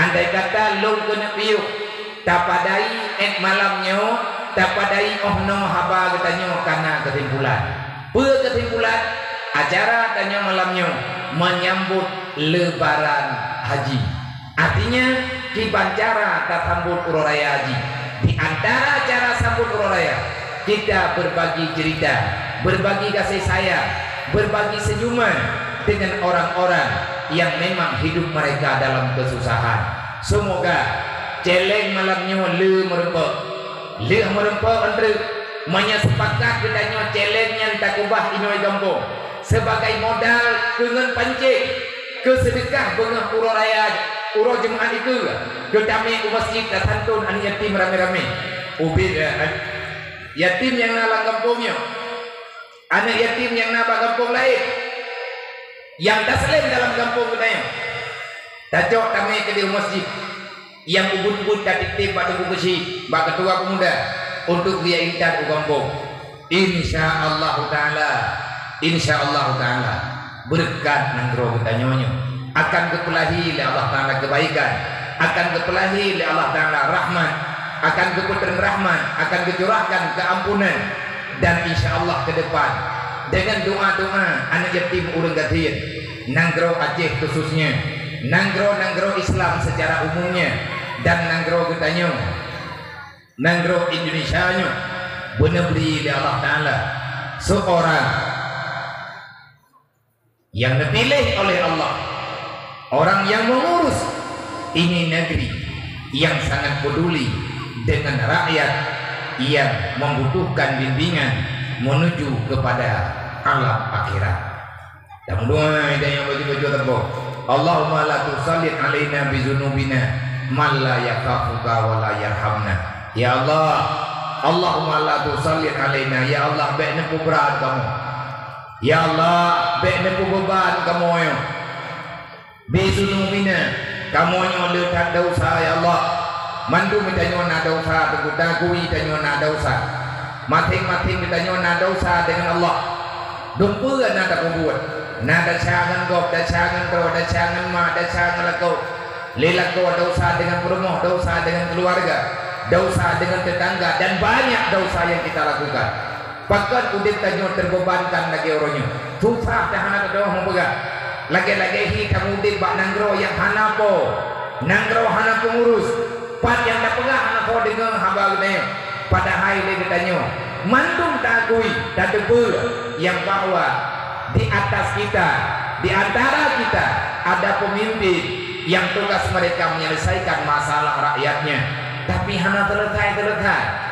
B: andai kata long kena piuk tapadai malamnya tapadai ohno haba katanya karena kesimpulan kesimpulan acara tanya malamnya menyambut lebaran haji artinya di bancara tak sambut uraraya haji di antara acara sambut uraraya kita berbagi cerita berbagi kasih sayang berbagi senyuman dengan orang-orang yang memang hidup mereka dalam kesusahan. Semoga celeng malamnya le merempok entre menyesepakat bedanya celeng yang tak ubah inoi gampung sebagai modal dengan pancing kesedekah bengah uraraya uro jemaah itu ketami masjid santun anak yatim rame-rame ubid yatim yang nalang kampungnya anak yatim yang nabak kampung lain yang taslim dalam kampung katanya tajok kami ke di masjid yang ubud-ubud katitip batu besi bak ketua pemuda untuk dia intat ke kampung insyaallah taala berkat nanggro katanya akan kepelahi oleh Allah taala kebaikan akan kepelahi oleh Allah taala rahmat akan keputeran rahmat akan kecurahkan keampunan dan insyaallah ke depan dengan doa-doa anak yatim urang gatian nanggro Aceh khususnya nanggro Islam secara umumnya dan nanggro getanya nanggro Indonesia nya benar beri oleh Allah Ta'ala seorang yang dipilih oleh Allah orang yang mengurus ini negeri yang sangat peduli dengan rakyat yang membutuhkan bimbingan menuju kepada alam akhirat. Yang doa yang baju-baju terbo. Allahumma la tusallit alaina bi dzunubina man la yakhafuka wa la yarhamna. Ya Allah, Allahumma la tusallit alaina, ya Allah baiknya berat kamu. Ya Allah baiknya beban kamu yo. Bi dzunubina kamu yang letak dosa ya Allah. mandu mitanyo na dosa dagui tanyo na dosa mating-mating mitanyo na dosa dengan Allah dumpu na tak buat na dacangan gop dacangan ro dacangan ma dacangan lako lelako dosa dengan rumah dosa dengan keluarga dosa dengan tetangga dan banyak dosa yang kita lakukan bahkan udip tanyo terbebankan lagi orangnya susah dah hana doa mempegang lagi-lagi hi kamu udip bak nanggro yang hana po nanggro hana pengurus pat yang dah pegah hana po dengan hamba gede pada hai le tanyo mandum takui tak debu yang bahwa di atas kita di antara kita ada pemimpin yang tugas mereka menyelesaikan masalah rakyatnya tapi hana terlekai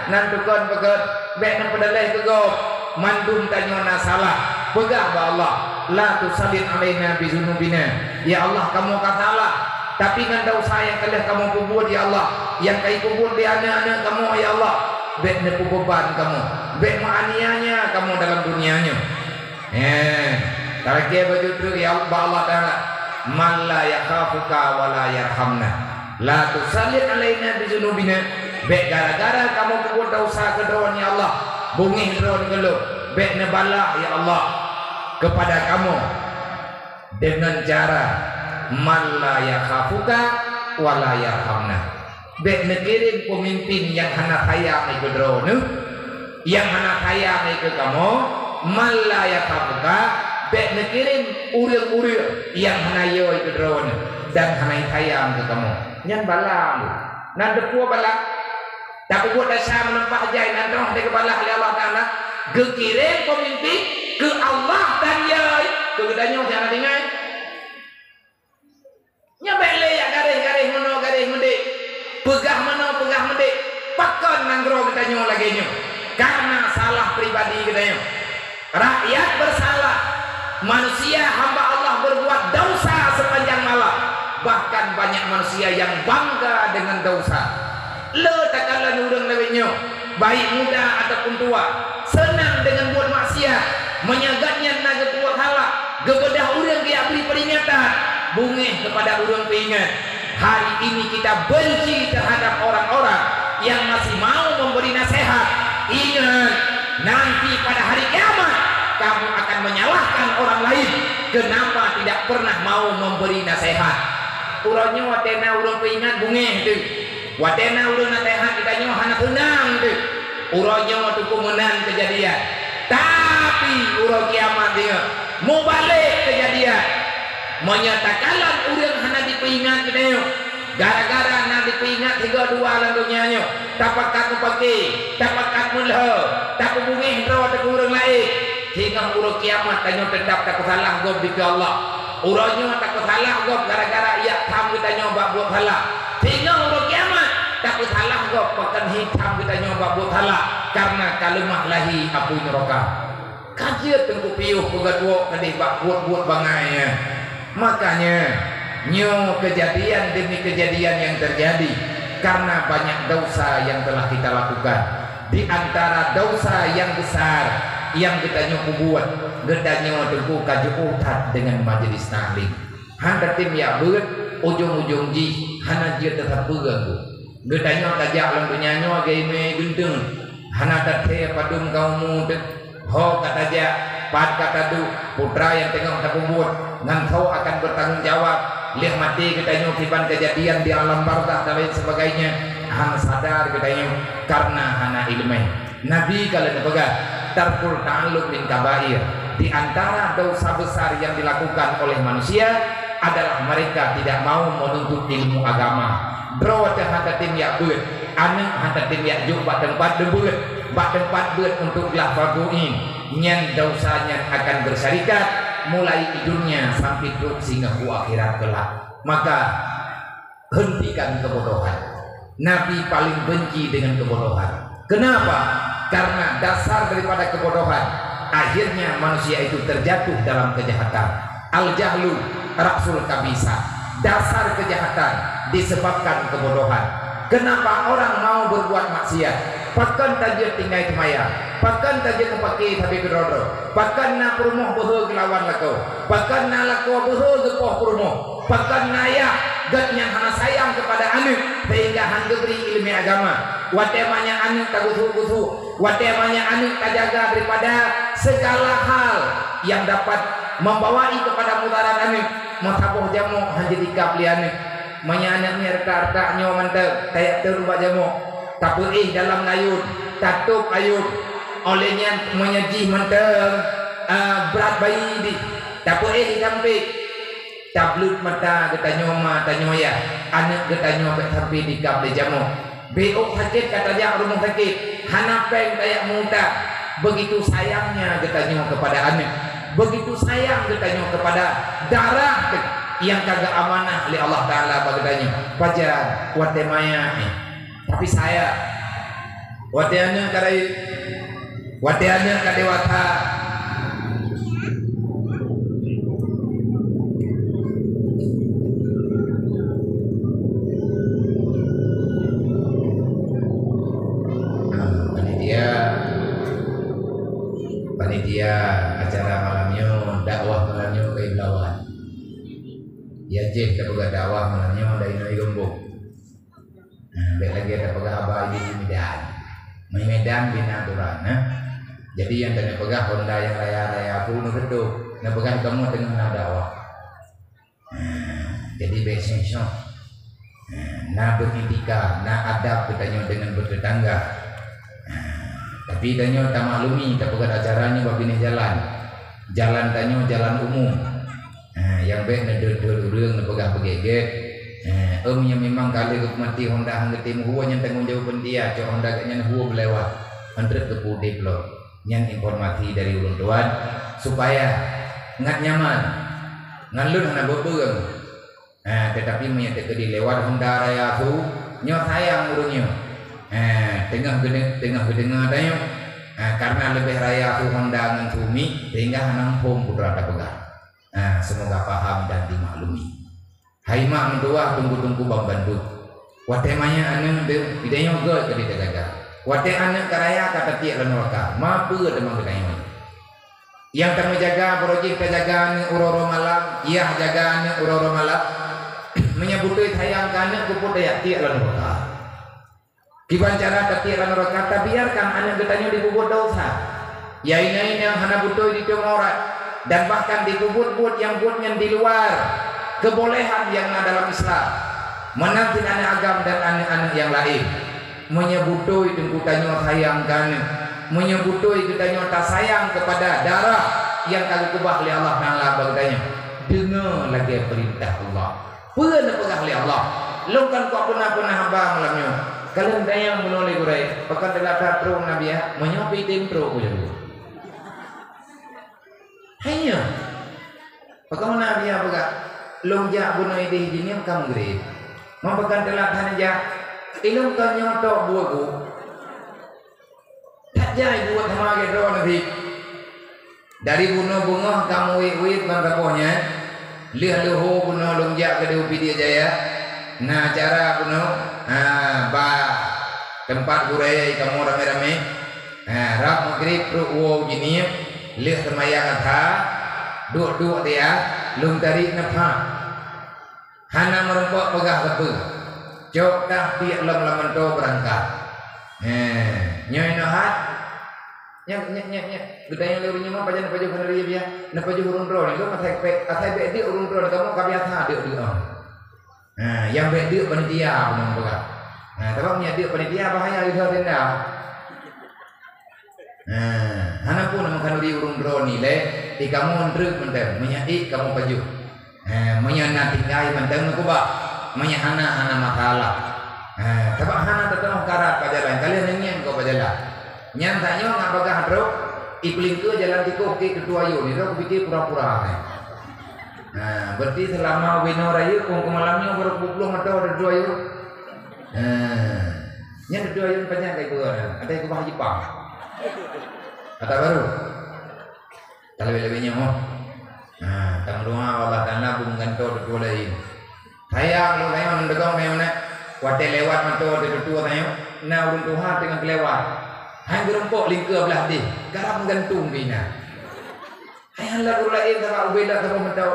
B: nantukan pegat baik nan pedalai kegop mandum tanyo na salah pegah ba Allah la tusallit alaina bi dzunubina ya Allah kamu katalah tapi dengan dosa yang telah kamu perbuat ya Allah yang kai perbuat di anak-anak kamu ya Allah baik ne beban kamu baik aniaya kamu dalam dunianya tarike baju tu ya Allah taala man la yakhafuka wa la yarhamna la tusallit alaina bi dzunubina baik gara-gara kamu perbuat dosa kedua ya Allah bungih ron gelo baik nebala ya Allah kepada kamu dengan cara man la yakhafuka wa la yarhamna baik nekirim pemimpin yang hana kaya ke drone yang hana kaya ke kamu man la yakhafuka baik nekirim urang-urang yang hana yo ke drone dan hana kaya ke kamu yang bala nan depua bala tak buat dasar menempah jai nanti dia kebalah oleh Allah Ta'ala kekirim pemimpin ke Allah dan ya ke gedanya jangan dengar nyampe le ya garis mana garis mendik pegah mana pegah mendik pakan nanggro gedanya lagi nyo karena salah pribadi gedanya rakyat bersalah manusia hamba Allah berbuat dosa sepanjang malam bahkan banyak manusia yang bangga dengan dosa le takkanlah urang lewetnya baik muda ataupun tua senang dengan buat maksiat menyagatnya naga kuat halak gebedah urang dia beri peringatan bungih kepada urang peingat hari ini kita benci terhadap orang-orang yang masih mau memberi nasihat ingat nanti pada hari kiamat kamu akan menyalahkan orang lain kenapa tidak pernah mau memberi nasihat urangnya watena urang peingat bungih tu watena urang nasihat kita nyoh hana tenang tu urangnya waktu kemenang kejadian tapi urang kiamat dia mau balik kejadian menyatakanlah urang hana diperingat kita gara-gara hana diperingat 32 lalunya nyo tapakat pakai tapakat mulho tak bungih ro tak urang lain hingga urang kiamat tanyo tetap tak salah gob di Allah urangnya tak salah gob gara-gara ia tham kita nyoba buat salah hingga urang kiamat tak salah gob pakan hitam kita nyoba buat salah karena kalimah lahi apu neraka kajian tengku piuh pegadwo kadih buat bangainya makanya nyo kejadian demi kejadian yang terjadi karena banyak dosa yang telah kita lakukan di antara dosa yang besar yang kita nyoba buat gedanya tengku kaju utat dengan majelis taklim handa tim ya beut ujung-ujung ji hana dia tetap pegang gedanya tajak lang penyanyo game gendeng hana tathe padum kaumu ho kata ja pad kata du putra yang tengok tak buat ngan kau akan bertanggung jawab lihat mati gedanya tiban kejadian di alam barzah dan lain sebagainya hana sadar gedanya karena hana ilmu nabi kalau pegang tarkul ta'alluq min kabair di antara dosa besar yang dilakukan oleh manusia adalah mereka tidak mau menuntut ilmu agama bro hatatim ya beut anu hatatim ya juk bak tempat debeut bak tempat beut untuk lah faduin nyan dosanya akan bersarikat mulai hidupnya sampai truk sehingga ku akhirat kelak maka hentikan kebodohan nabi paling benci dengan kebodohan kenapa karena dasar daripada kebodohan akhirnya manusia itu terjatuh dalam kejahatan al-jahlu rasul kabisa dasar kejahatan disebabkan kebodohan kenapa orang mau berbuat maksiat pakan tajir tinggai kemaya pakan tajir kepaki tapi kedodo pakan na perumoh beho gelawan lako pakan na lako beho gepoh perumoh pakan naya
C: gatnya hana sayang kepada anak sehingga hang beri ilmu agama. Watemanya anak tak gusu-gusu, watemanya anak tak jaga daripada segala hal yang dapat membawai kepada mudarat anak. Matapoh jamu hanya dikap li anak. Manya anaknya reta-reta nyo mantep kayak terubah jamu. Tapi dalam layut, tatup ayut olehnya menyejih mantep berat bayi di. Tapi sampai tablut mata kita nyoma tanyoya anak kita nyoba sampai dikap li jamu. Beok sakit kata dia rumah sakit hanapeng kayak muta. Begitu sayangnya katanya kepada anak, begitu sayang katanya kepada darah yang kagak amanah oleh Allah Ta'ala bagdanya pajar watemaya. Tapi saya wateana kadai wateana kadewata panitia acara malamnya dakwah malamnya ke Iblawan ya je kita pegang dakwah malamnya dari Noi Gembok. Baik lagi ada pegang abah di Medan bina Turan. Jadi yang tadi pegang Honda yang raya pun itu nak pegang kamu dengan dakwah. Jadi biasanya nak beretika nak adab katanya dengan bertetangga. Tapi tanya tak maklumi tak pegat acaranya babine jalan tanya jalan umum. Yang baik nak duduk nak pegang begeget. Yang memang kali mati Honda hang tim huwa yang tanggung jawab dia cok Honda nya huwa belewat andre ke pudip lo nyan informasi dari ulun tuan supaya ngat nyaman ngalun hana bebeung. Tetapi menyata ke dilewat Honda raya tu nyo sayang urungnya. Tengah kedengar tanya karena lebih raya tu Honda dengan Sumi sehingga hanang pom putra tak pegang. Semoga paham dan dimaklumi. Hai mak mentua tunggu-tunggu bang bantu. Watemanya anak bidanya gol ke ditegaga. Wate anak karaya kata tiak lan neraka. Mampu demang kedanya. Yang kami jaga projek penjagaan uroro malam, iya jaga anak uroro malam. Menyebutui sayang anak kuput daya tiak lan neraka. Kiban cara tapi lan neraka biarkan anak ketanya dibubut dosa. Ya ini yang hana butuh di Timorat dan bahkan dibubut-but yang butnya di luar kebolehan yang ada dalam Islam. Menanti anak agam dan anak-anak yang lain menyebutui tengkutannya sayangkan, menyebutui kitanya tak sayang kepada darah yang kagak kubah oleh Allah Ta'ala bagdanya. Dengar lagi perintah Allah. Pernah pegah oleh Allah. Lu kan kau pernah hamba malamnya. Kalian dayang menoleh gurai. Pakai telah terung Nabi ya. Menyopi tempro punya dulu. Hanya. Pakai Nabi ya pegah. Long jak bunuh ide hijini kamu grade. Mampakan telah tanya ilmu kan nyotok buahku. Tak jai buat sama gitu nanti. Dari bunuh bunga kamu wit mantapohnya. Lihat leho bunuh long jak ke diupi dia jaya. Nah cara bunuh ba tempat gurai kamu rame-rame. Rap maghrib ru wow jini. Lihat semayang atha. Duk dia lung tarik nafah hana merempok pegah tepe cok dah tiak lam to berangkat nyoy nahat nyak gedanya leureunnya mah pajan paju kendari biar na paju urun ro itu masai be di urun ro kamu kabiasa deuk yang be deuk panitia menang pegah tapi nya deuk panitia bahaya itu tenda hana pun makan di urun ro nilai di kamu ndruk mentem menyai kamu paju menyana tinggai mentem kuba menyahana masalah tapi hana tetap karat pajalan kalian nyen kau pajalan nyan tanya ngapakah ndruk ipling ke jalan tikuk ke ketua yo ni aku pikir pura-pura berarti selama wino raya kong malamnya baru 20 atau ada 2 yo nyan 2 yo banyak kayak gua ada yang kubah Jepang kata baru kalau lebihnya mau, tang doa Allah Taala bungan to dua lain. Saya kalau saya mendekong saya mana, wate lewat manto de dua saya, na urun Tuhan dengan kelewat. Hai gerempok lingkar belah di, garap gantung bina. Hai lalu lain sama ubeda sama mentau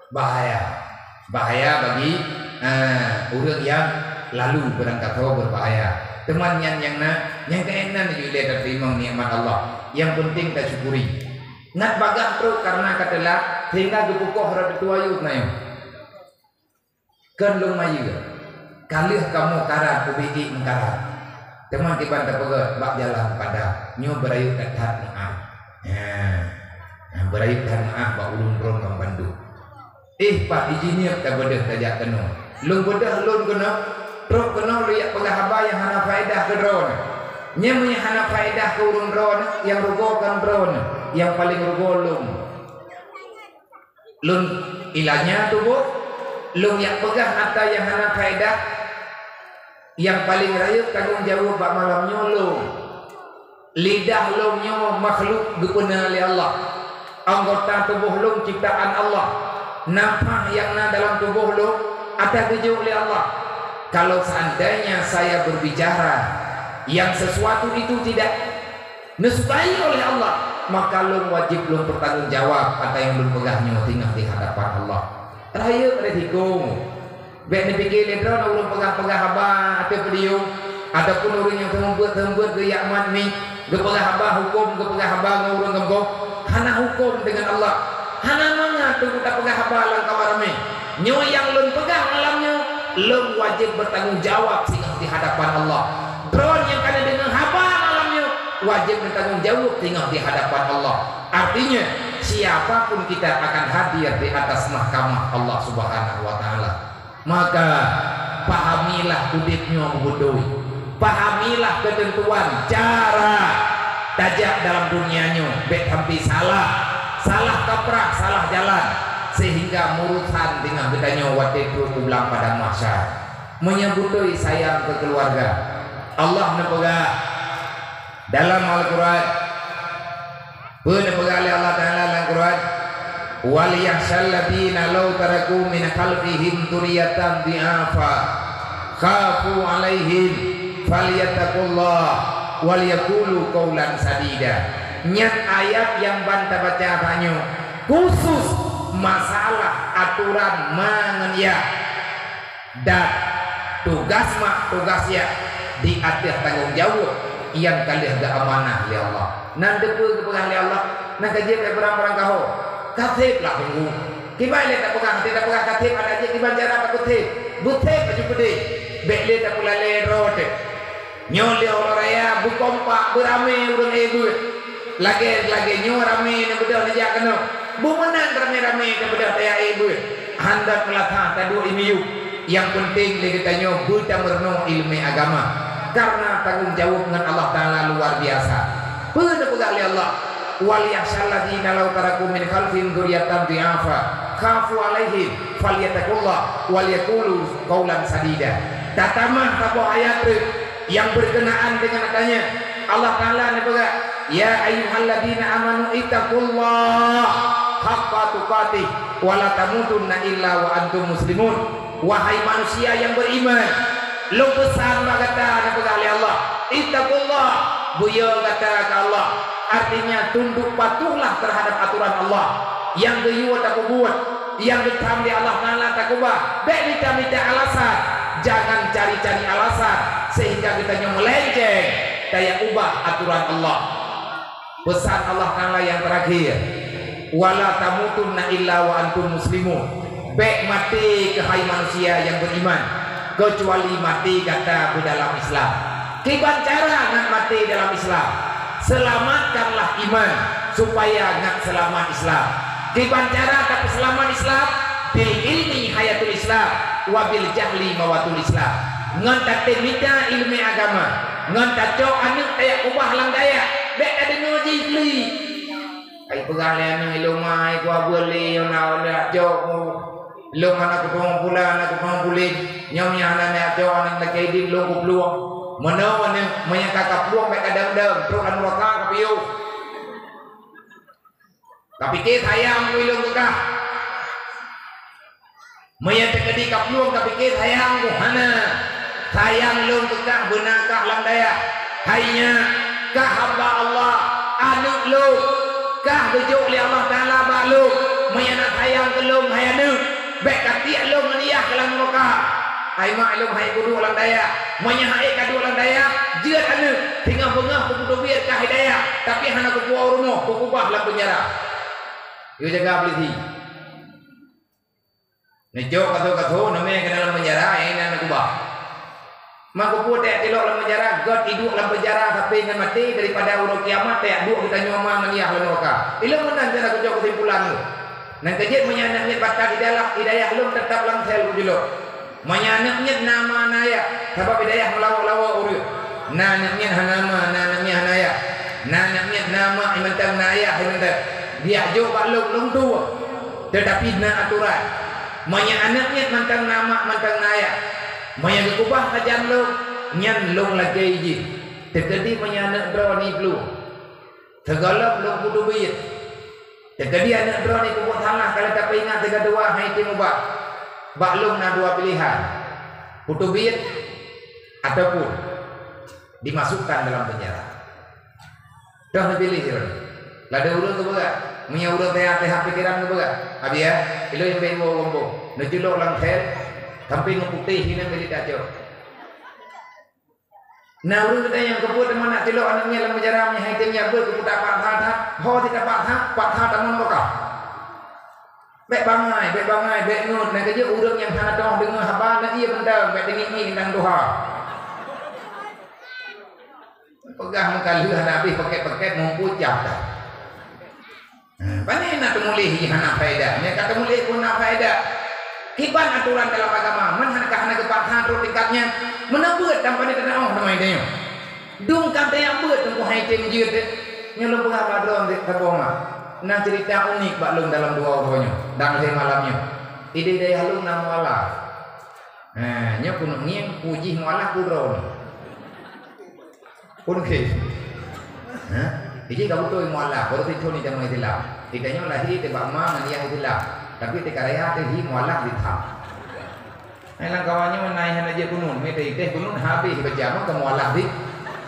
C: bahaya bagi orang yang lalu berangkat berbahaya. Teman yang keenan juga dah terima nikmat Allah. Yang penting kita syukuri. Ngat bagah terus karena katalah hingga gepukoh rada tua yut nayo. Kan long mayu. Kalih kamu karat kubiki mengkarat. Teman tiban terpegat bak jalan pada nyo berayut kat maaf. Berayut kat maaf bak ulun ron bang bandu. Pak engineer tak bedah tajak kena. Long bedah lon kena. Terus kena lihat pengahaba yang hana faedah ke drone. Nyamanya hana faedah ke urun drone yang rugokan drone. Yang paling rugo lun ilahnya tubuh. Lung yang pegah harta yang hana faedah. Yang paling rayuk tanggung jawab bak malam nyolong. Lidah lungnya makhluk gepena oleh Allah. Anggota tubuh lung ciptaan Allah. Nafas yang dalam tubuh lung ada kejuk oleh Allah. Kalau seandainya saya berbicara yang sesuatu itu tidak disukai oleh Allah, maka lung wajib lung bertanggung jawab atas yang lung pegahnya tinggal di hadapan Allah. Terakhir pada tikung. Baik dipikir lendron ulun pegah-pegah haba atau pedium ataupun orang yang tembuat ke yakman ni gepegah haba hukum gepegah haba ngurung gembo hana hukum dengan Allah. Hana manga tu kita pegah haba lang kawarame. Nyo yang lun pegah malamnya lung wajib bertanggung jawab tinggal di hadapan Allah. Drone yang kena dengan haba malamnya wajib bertanggung jawab tinggal di hadapan Allah. Artinya siapapun kita akan hadir di atas mahkamah Allah Subhanahu wa taala. Maka pahamilah hidupnya bodoh. Pahamilah ketentuan cara tajak dalam dunianya. Baik hampir salah kaprah, salah jalan sehingga murusan dengan bedanya waktu itu ulang pada mahsyar. Menyebutui sayang ke keluarga. Allah nepegah dalam Al-Quran. Nepegah oleh Allah Taala dalam Quran. Wal yakhshal ladina law taraku min khalfihim dzurriyyatan dhi'afa khafu 'alaihim falyattaqullah wal yaqulu qawlan sadida. Nyat ayat yang banta baca banyak khusus masalah aturan mangenya dan tugasnya di atas tanggung jawab yang kali ada amanah oleh Allah. Nan depu kepegang oleh Allah, nan kaji berang-berang kau. Katib lah tunggu. Kibai le tak pegang katib ada je kiban cara tak kutip. Butip baju gede. Bekle tak pula le road. Nyol dia orang raya bukompak berame urang ibu. Lagi nyo rame na bedah na kena. Bumenan rame-rame na bedah taya ibu. Hendak melatah tadu imiyu. Yang penting le kita nyo buta merenung ilmu agama. Karena tanggung jawab dengan Allah Taala luar biasa. Benar pegang oleh Allah. Wal yakhshal ladina law taraku min khalfihim dzurriyyatan dhi'afa khafu 'alaihim falyattaqullah wal yaqulu qawlan sadida. Tatamah tapo ayat yang berkenaan dengan katanya Allah Taala nepega ya ayyuhalladzina amanu ittaqullah haqqa tuqatih wa la tamutunna illa wa antum muslimun. Wahai manusia yang beriman, lu pesan kata nepega oleh Allah ittaqullah buya kata ke Allah. Artinya tunduk patuhlah terhadap aturan Allah. Yang geyuat tak buat, yang ditamdi Allah Taala tak ubah. Baik minta alasan, jangan cari-cari alasan sehingga kita melenceng daya ubah aturan Allah. Pesan Allah Taala yang terakhir, wala tamutunna illa wa antum muslimun. Baik mati ke hai manusia yang beriman kecuali mati kata dalam Islam. Kiban cara nak mati dalam Islam? Selamatkanlah iman supaya nak selamat Islam. Kiban cara tak selamat Islam bil ilmi hayatul Islam wa bil jahli mawatul Islam. Ngan tak temita ilmu agama, ngan tak cok anu kayak ubah lang daya. Bek ada ngoji li. Ai pegang le anu ilumai ku abuli ona ola cok lu anak kupong pula anak kupong pulit nyomnya anak cok anak lagi di lu kupluang. Mana yang kakak peluang mereka kadang-kadang terus anu wakak kapiu. Tapi kita sayang wilung kekah. Maya tekedi kapluang tapi kita sayang ku hana. Sayang lung kekah benakah lang daya. Hanya kah hamba Allah anu lu kah bejuk li Allah Taala ba lu. Maya nak sayang ke lung hayanu. Baik kati lung niah kelang wakak. ai mak ilum hai kudu orang daya manya hai kadu orang daya jeut anu tinggal bengah kudu biar ka hidayah tapi hana ku puau rumah ku kubah lah penjara yo jaga beli nejo katu namanya ke dalam penjara ini anak kubah mak ku tak tilok dalam penjara god hidup dalam penjara tapi dengan mati daripada urut kiamat tak duk kita nyoma ngaliah neraka ilmu nan cara ku jauh kesimpulan tu nan kejit menyanaknya batal hidayah belum tetap langsel ku jelok menyanaknya nama naya sebab hidayah melawa-lawa urut nanaknya hanama nanaknya hanaya nanaknya nama imentang naya imentang dia jo balung tua tetapi na aturan menyanaknya mantang nama mantang naya maya gekubah kajan lo nyan long lagi izin terkedi menyanak drone belum segala belum kudu biyit terkedi anak drone kubah salah kalau tak ingat tiga dua hai tim ubah baklum na dua pilihan kudu biyit ataupun dimasukkan dalam penjara dah pilih sih lada urut tu baga punya urut teh pikiran tu baga abi ya ilo yang bebo gombo najulok lang khel sampai ngeputih hina beli kacau. Nah urut kita yang kebut teman nak tilok anaknya dalam penjara hai timnya ber kebut dapat tha ho tidak pak tha tamun lokal. Bek bangai bek ngut nak kerja urut yang hana dong dengar haba nak ia benda bek dengi tentang doha. Pegah mengkalu hana habis paket-paket mempucap dah. Pani nak temulih hana faedah. Nya kata temulih pun nak faedah. Kiban aturan dalam agama manhankah nak kepathan terus tingkatnya menebut tanpa ni tenang nama dia dung kata yang buat tunggu hai tim jeut nya lu pernah padron di kabonga nah cerita unik baklung dalam dua orangnya dan hari malamnya ide daya halung nama Allah nya pun ngien puji mualah kudron pun ke jadi kamu tu mualah baru itu ni jangan istilah idanya lahir di bakma nganiah istilah tapi tekaraya teh hi mualah ditham. Ai lang kawannya menai hana je kunun, me teh kunun habis baca mah ke mualah di.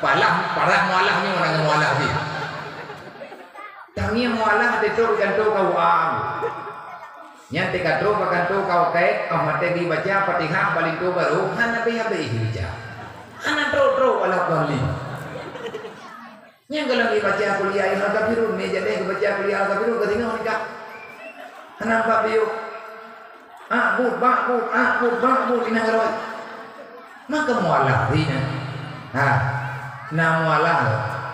C: Parah mualahnya orang ke mualah di. Tami mualah teh tu ganto kau am. Nya teh katro baganto kau kait amate di baca Fatihah balik tu baru hana be habis baca. Hana tro wala bali. Nya kalau dibaca kuliah al-kafirun me jadi baca kuliah al-kafirun ketinggal nikah. Kenapa biu? Bud ini ngeroy. Maka mualah dina.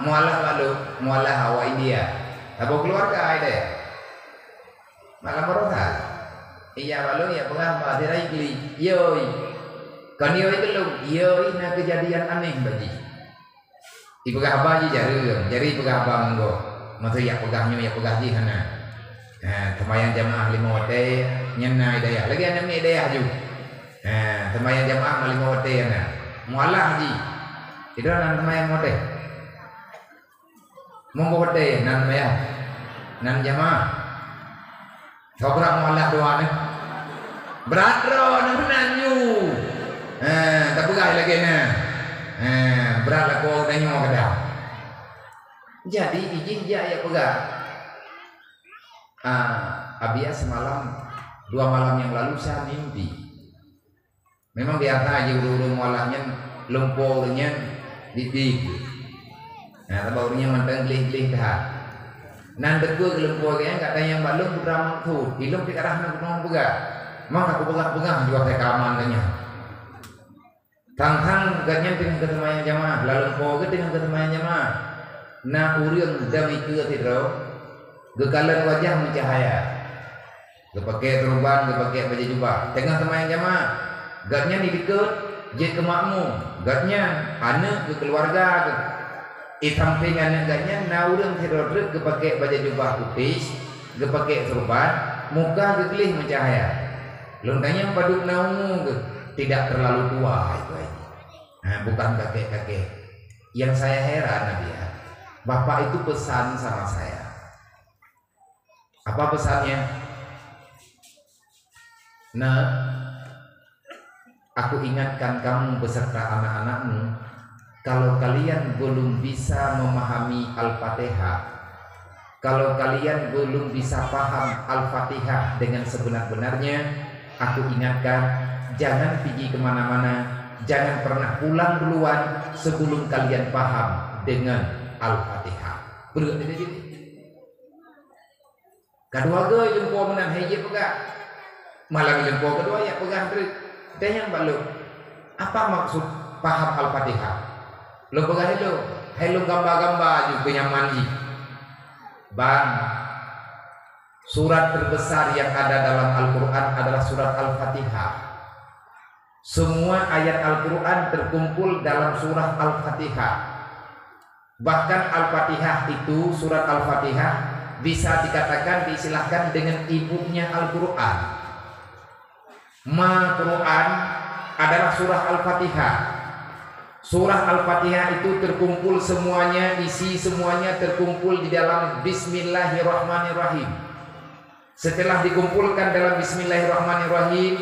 C: Mualah lalu mualah hawa India. Apa keluarga ada? Malam berota. Iya lalu ya pengang bahasa Igli. Yoi. Kan yoi kelum. Yoi na kejadian aneh baji. Ibu baji jari pegah banggo. Masa ya pegahnya ya pegah jihana. Temayang jamaah 5 waktu nyena hidayah lagi anak ni hidayah juga temayang jamaah 5 waktu na mualah haji itu nan temayang waktu monggo waktu nan temayang nan jamaah kau berat mualah doa ni berat ro nan yu tak pegah lagi na berat lah kau tanya kedah jadi izin je ya pegah. Abia semalam 2 malam yang lalu saya mimpi. Memang di atas aja urung mualahnya lumpurnya didik. Nah, tabaurnya manteng glih-glih dah. Nan deku lumpurnya katanya yang balung putra maksud. Ilmu di arah nak nong buka. Maka aku pegah-pegah juga saya keaman kanya. Tang-tang katanya dengan ketemayang jamaah, lalu lumpur dengan ketemayang jamaah. Nah, urang demi ke tidro. Gekalan wajah mencahaya. Gepakai teruban, gepakai baju jubah. Tengah temayang jamaah. Gatnya ni dekat, je ke makmum. Gatnya anak ke keluarga ke. Samping anak gatnya na urang terodrek gepakai baju jubah putih, gepakai teruban, muka gekelih mencahaya. Lontanya paduk naumu ke. Tidak terlalu tua itu aja. Nah, bukan kakek-kakek. Yang saya heran dia, bapak itu pesan sama saya. Apa pesannya? Nah, aku ingatkan kamu beserta anak-anakmu, kalau kalian belum bisa memahami Al-Fatihah, kalau kalian belum bisa paham Al-Fatihah dengan sebenar-benarnya, aku ingatkan, jangan pergi kemana-mana, jangan pernah pulang duluan sebelum kalian paham dengan Al-Fatihah. Berat dia jadi. Kedua ke jumpa menan hiji pegang. Malah jumpa kedua ya pegang terus. Dan yang balu. Apa maksud paham Al-Fatihah? Lo pegang itu. Hai lo gambar-gambar juga nyaman ji. Bang, surat terbesar yang ada dalam Al-Quran adalah surat Al-Fatihah. Semua ayat Al-Quran terkumpul dalam surah Al-Fatihah. Bahkan Al-Fatihah itu, surat Al-Fatihah bisa dikatakan, diistilahkan dengan ibunya Al-Quran. Ma-Quran adalah surah Al-Fatihah. Surah Al-Fatihah itu terkumpul semuanya, isi semuanya terkumpul di dalam Bismillahirrahmanirrahim. Setelah dikumpulkan dalam Bismillahirrahmanirrahim,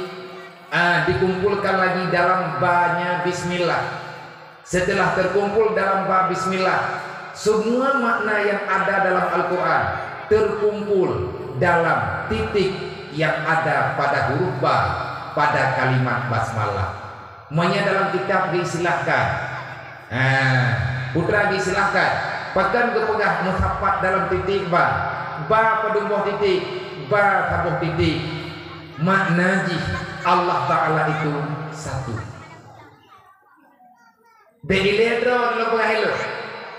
C: dikumpulkan lagi dalam ba-nya Bismillah. Setelah terkumpul dalam ba Bismillah, semua makna yang ada dalam Al-Quran terkumpul dalam titik yang ada pada huruf ba, pada kalimat basmalah. Makanya dalam kitab disilahkan, putra disilahkan, pegang kepegah mushafat dalam titik ba pedumbuh titik, ba tabuh titik. Makna Allah Ta'ala itu satu.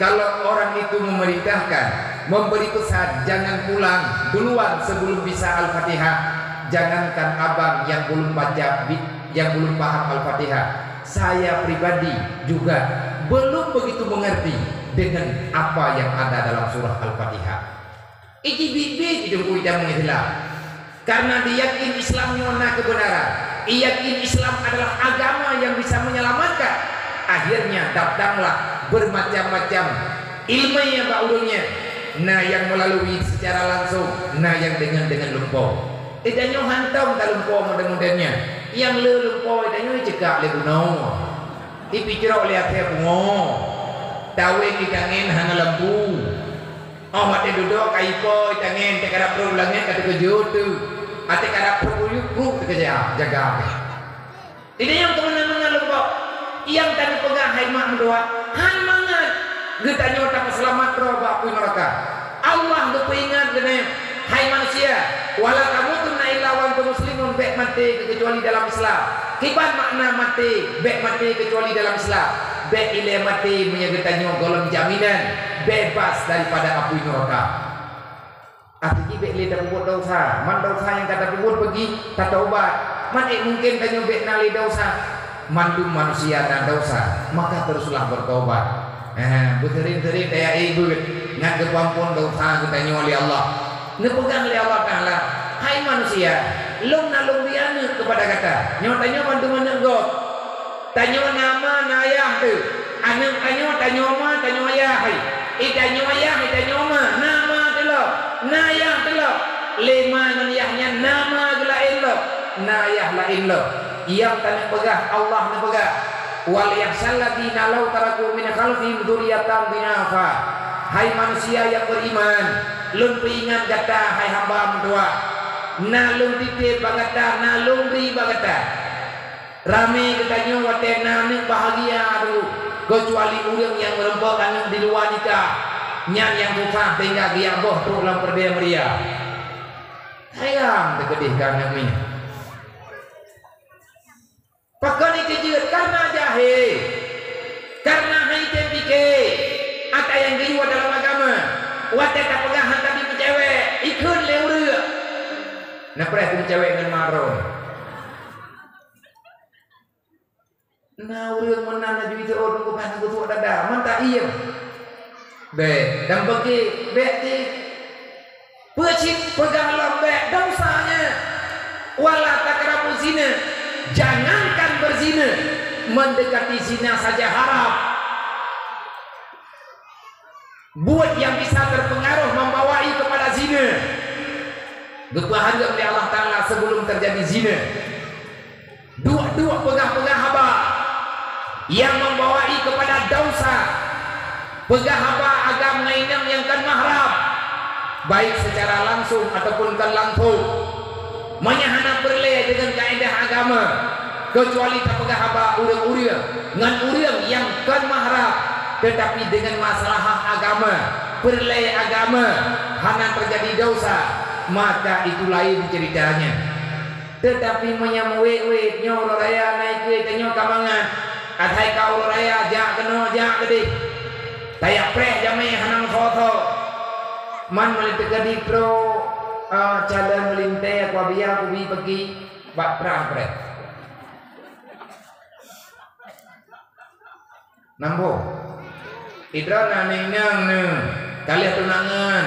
C: Kalau orang itu memerintahkan, memberi pesan, jangan pulang duluan sebelum bisa Al-Fatihah. Jangankan abang yang belum baca, yang belum paham Al-Fatihah, saya pribadi juga belum begitu mengerti dengan apa yang ada dalam surah Al-Fatihah. Iki bibi itu tidak menghilang. Karena dia yakin Islamnya kebenaran, dia yakin Islam adalah agama yang bisa menyelamatkan. Akhirnya datanglah bermacam-macam ilmu yang baulnya. Nah yang melalui secara langsung, nah yang dengan lumpur. Idanyo hantam tak lumpur mudah-mudahnya. Yang le lumpur idanyo cekak le gunau. Dipikir oleh apa bungo. Tawe kitangin hana lampu. Oh mati duduk kaipo itangen tak ada perulangnya kata kejut tu. Ate kada peruyuk kerja jaga. Tidak yang teman-teman lupa. Yang tadi pegang hai mak mendoa, han mangat. Kita nyota selamat roba aku neraka. Allah berperingat dengan hai manusia, wala kamu tunna illa wa antum muslimun bek mati kecuali dalam Islam. Kiban makna mati, bek mati kecuali dalam Islam. Bek ile mati menyegetanyo golong jaminan bebas daripada api neraka. Arti bek ile dak buat dosa, man dosa yang kata buat pergi tak taubat. Man mungkin tanyo bek nali dosa. Mandu manusia dan dosa, maka teruslah bertobat. Beterin-terin daya ibu ngan kepampun dosa kita oleh Allah. Nepegang oleh Allah Ta'ala. Hai manusia, lung nalung biana kepada kata. Nyotanya mandu menengok. Tanyo nama ayah tu. Anak tanyo ma tanyo ayah. Tanyo ayah tanyo ma nama telo. Nayah telo. Lima nayahnya nama gelain lo. Nayah lain lo. Yang tanya pegah Allah ne pegah wal yahsalladzina law taraku min khalfihim dzurriyyatan dhinafa. Hai manusia yang beriman, lun peingat kata hai hamba mendua na lun titip bagata na lun ri bagata rame katanya watena ni bahagia tu kecuali urang yang merembakan di luar nikah nyan yang susah tinggal dia boh tu dalam perdaya meria. Sayang tegedihkan yang ini. Pakai ni kejut karena jahil, karena hai tempike, ada yang jiwa dalam agama, wadah tak pegahan tadi ke cewek, ikut lewur. Nak pernah tu cewek dengan marun. Nah urang mana jadi tu orang bukan aku tu ada, mantap iya. Be, dan bagi be pecik pegang lembek dosanya, wala takrabu zina. Jangankan berzina, mendekati zina saja haram. Buat yang bisa terpengaruh membawai kepada zina. Berbahagia oleh Allah Ta'ala sebelum terjadi zina. Dua pegah-pegah haba yang membawai kepada dosa. Pegah haba agam ngainang yang kan mahram, baik secara langsung ataupun kan langsung. Menyahana perleh dengan kaedah agama. kecuali tak pegah haba urang-urang ngan urang yang kan mahrab tetapi dengan masalah agama perlai agama hana terjadi dosa maka itu lain ceritanya. Tetapi menyamwe-we nyo raya naik ke tanyo kamangan adhai kau raya jak keno jak gede tayak preh jame hanang foto man melite gadi pro jalan melinte aku abia aku bi pergi bak perang preh nambo idrana ning nang ne kalian tunangan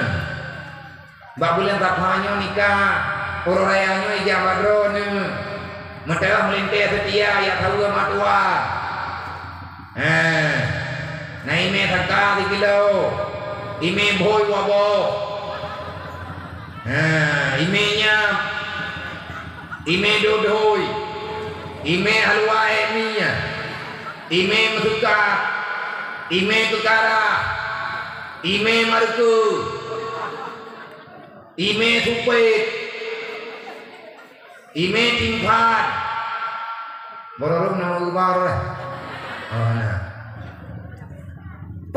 C: bak bulan tapanyo nikah orang rayanyo ijam badron mentelah melintir setia ya tahu matua nah ime thaka 3 kilo ime boy wabo imenya ime dodoi ime halwa eminya ime mesuka ime tukara ime marku ime supet ime timpan bororong nama ubar oh nah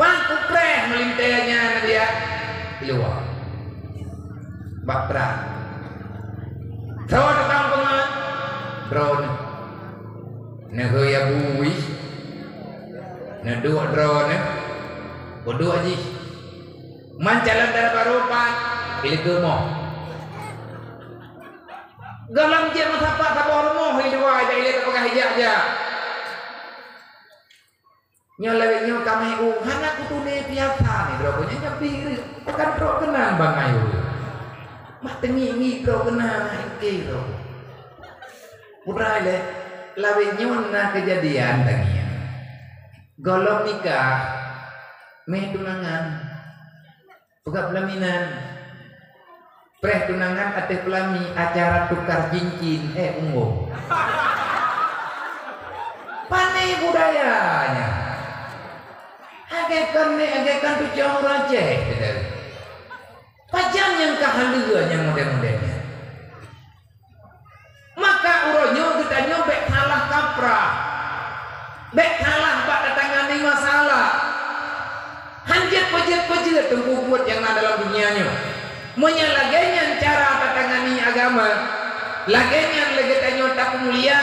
C: bangku preh melintanya dia luar bakra sawa tukang pengat drone negaya bui nedua drone bodoh aja mancalan darah baropan pilih gemok galang je masapa sapa romoh hidup aja ile tapagah hijak aja nyalawe nyo kami hana kutune biasa ni bro punya nyapi akan pro kenang bang ayu mak tengi pro kenang iki bro putra ile lawe nyo na kejadian tangia golong nikah meh tunangan pegap pelaminan preh tunangan ate pelami acara tukar cincin ungu pane budayanya agekan tu jauh raja pajan yang kahalua yang model-modelnya maka uronyo kita nyobek kalah kaprah bek kalah bak datangani masalah hanjat pejat tempuh buat yang ada dalam dunianya menyalagenya cara tatangani agama lagenya legetanyo tak mulia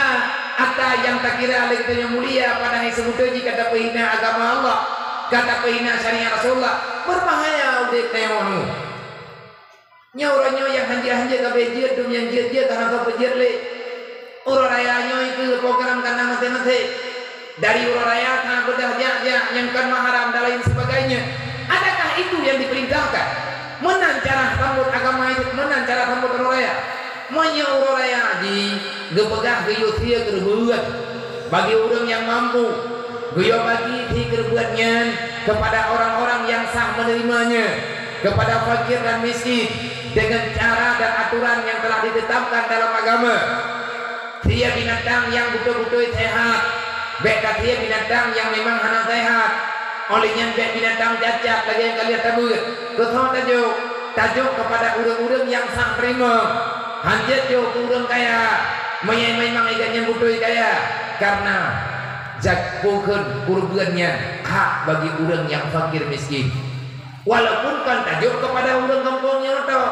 C: atau yang tak kira legetanyo mulia pada hari sebutannya kata pehina agama Allah kata pehina syariat Rasulullah berbahaya udah tewonu nyauranyo yang hanjir-hanjir ke bejir tu yang jir-jir karena ke bejir le urang rayanyo itu program karena mati-mati dari urang raya karena bedah yang kan maharam dan lain sebagainya adakah itu yang diperintahkan menan cara sambut agama itu menan cara sambut orang raya manya orang raya di gepegah geyutia kerbuat bagi orang yang mampu geyo bagi di kerbuatnya kepada orang-orang yang sah menerimanya kepada fakir dan miskin dengan cara dan aturan yang telah ditetapkan dalam agama dia binatang yang betul-betul sehat beka dia binatang yang memang hana sehat olehnya bek binatang cacat lagi yang kalian tabur kesal tajuk kepada urang-urang yang sang terima hanjat jo urang kaya memang ikannya butuh kaya karena bukan kurbannya hak bagi urang yang fakir miskin walaupun kan tajuk kepada urang kampungnya atau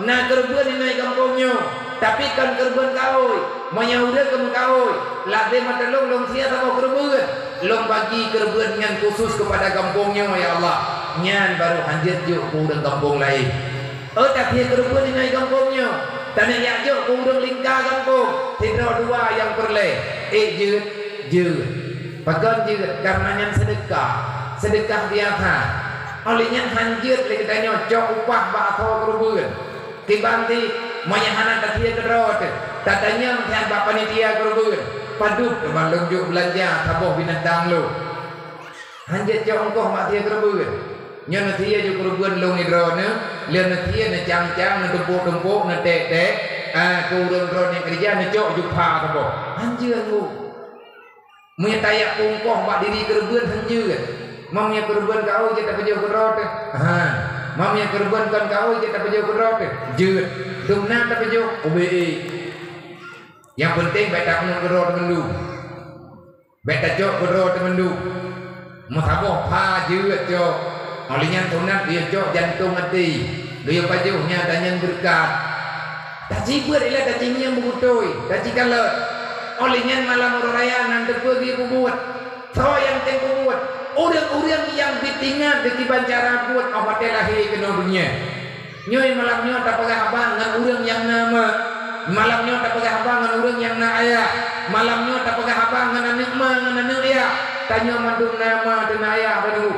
C: nah kerban ini kampungnya tapi kan kerban kawoi menyaudah ke kawoi lade mata long sia sama kerban long bagi kerban yang khusus kepada kampungnya ya Allah nyan baru hanjat jo urang kampung lain tapi kerban ini kampungnya tanah yang jo urang lingkar kampung tidak dua yang perle jut pakan jut karena yang sedekah biasa olehnya hanjat lagi tanya jok upah bakso kerban tibanti menyahana tatia kerot tatanya yang bapak panitia kerban paduk teman lunjuk belanja taboh binatang lo hanjat jauh engkau matia kerban nyan natia jo kerban lo ngidrone lian natia na cang-cang na tempuk-tempuk na tek-tek kurang ron yang kerja na jok jumpa taboh hanjat lo menyatayak engkau mak diri kerban hanjat mamnya kerban kau kita pejauh kerot mamnya kerban kan kau kita pejauh kerot jut dumna ta pejauh obe Yang penting beta mun gero temendu. Beta jok gero temendu. Mutaboh pa jeut jok. Olinya sunat dia jok jantung hati. Dia pajuhnya dan yang berkat. Taji buat ilah tajinya bukutoi. Taji kalau olinya malam raya nanti pergi buat. So yang tempo buat. Orang-orang yang ditinggal di bancara buat awak lahir ke dunia. Nyoy malamnya tak pegah abang dengan orang yang nama. Malamnya tak pegah abang dengan orang yang na ayah. Malamnya tak pegah abang dengan anak ma dengan anak ayah. Tanya mandung nama dan ayah baru.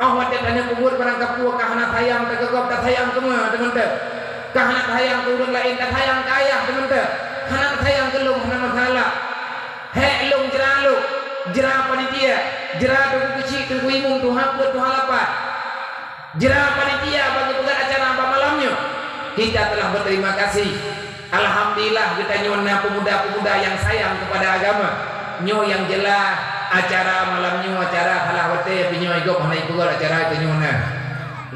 C: Awak tanya kubur barang kapua kahana sayang tak kegap tak sayang kema teman-teman. Kahana sayang ke orang lain tak sayang ke ayah teman-teman. Kahana sayang ke lu mana masalah. Hek lu jerah panitia, jerah tu kecil tu imum tu hampir tu halapan. Jerah panitia bagi pegang acara apa malamnya. Kita telah berterima kasih. Alhamdulillah kita nyona pemuda-pemuda yang sayang kepada agama. Nyo yang jelas acara malamnya acara halah wate pinyo igop hanai pegang acara itu nyona.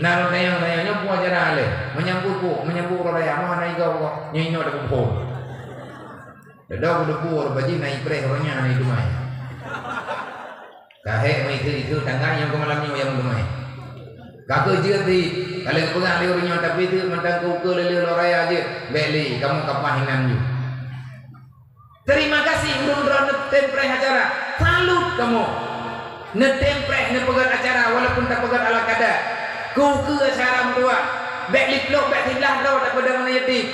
C: Nang nayang nyo buat acara le. Menyambut raya mau hanai igop nyo dak po. Dak po baji nai pre orangnya hanai dumai. Kahek itu tangga yang ke malamnya yang dumai. Kakak jadi kalau pegang liurnya tapi itu mentang kau ke lele raya aja beli kamu kapahinan ju. Terima kasih urun-urun netempre acara. Salut kamu. Netempre pegang acara walaupun tak pegang ala kada. Kau ke acara tua. Beli blok beli tilah dah tak pada mana yatim.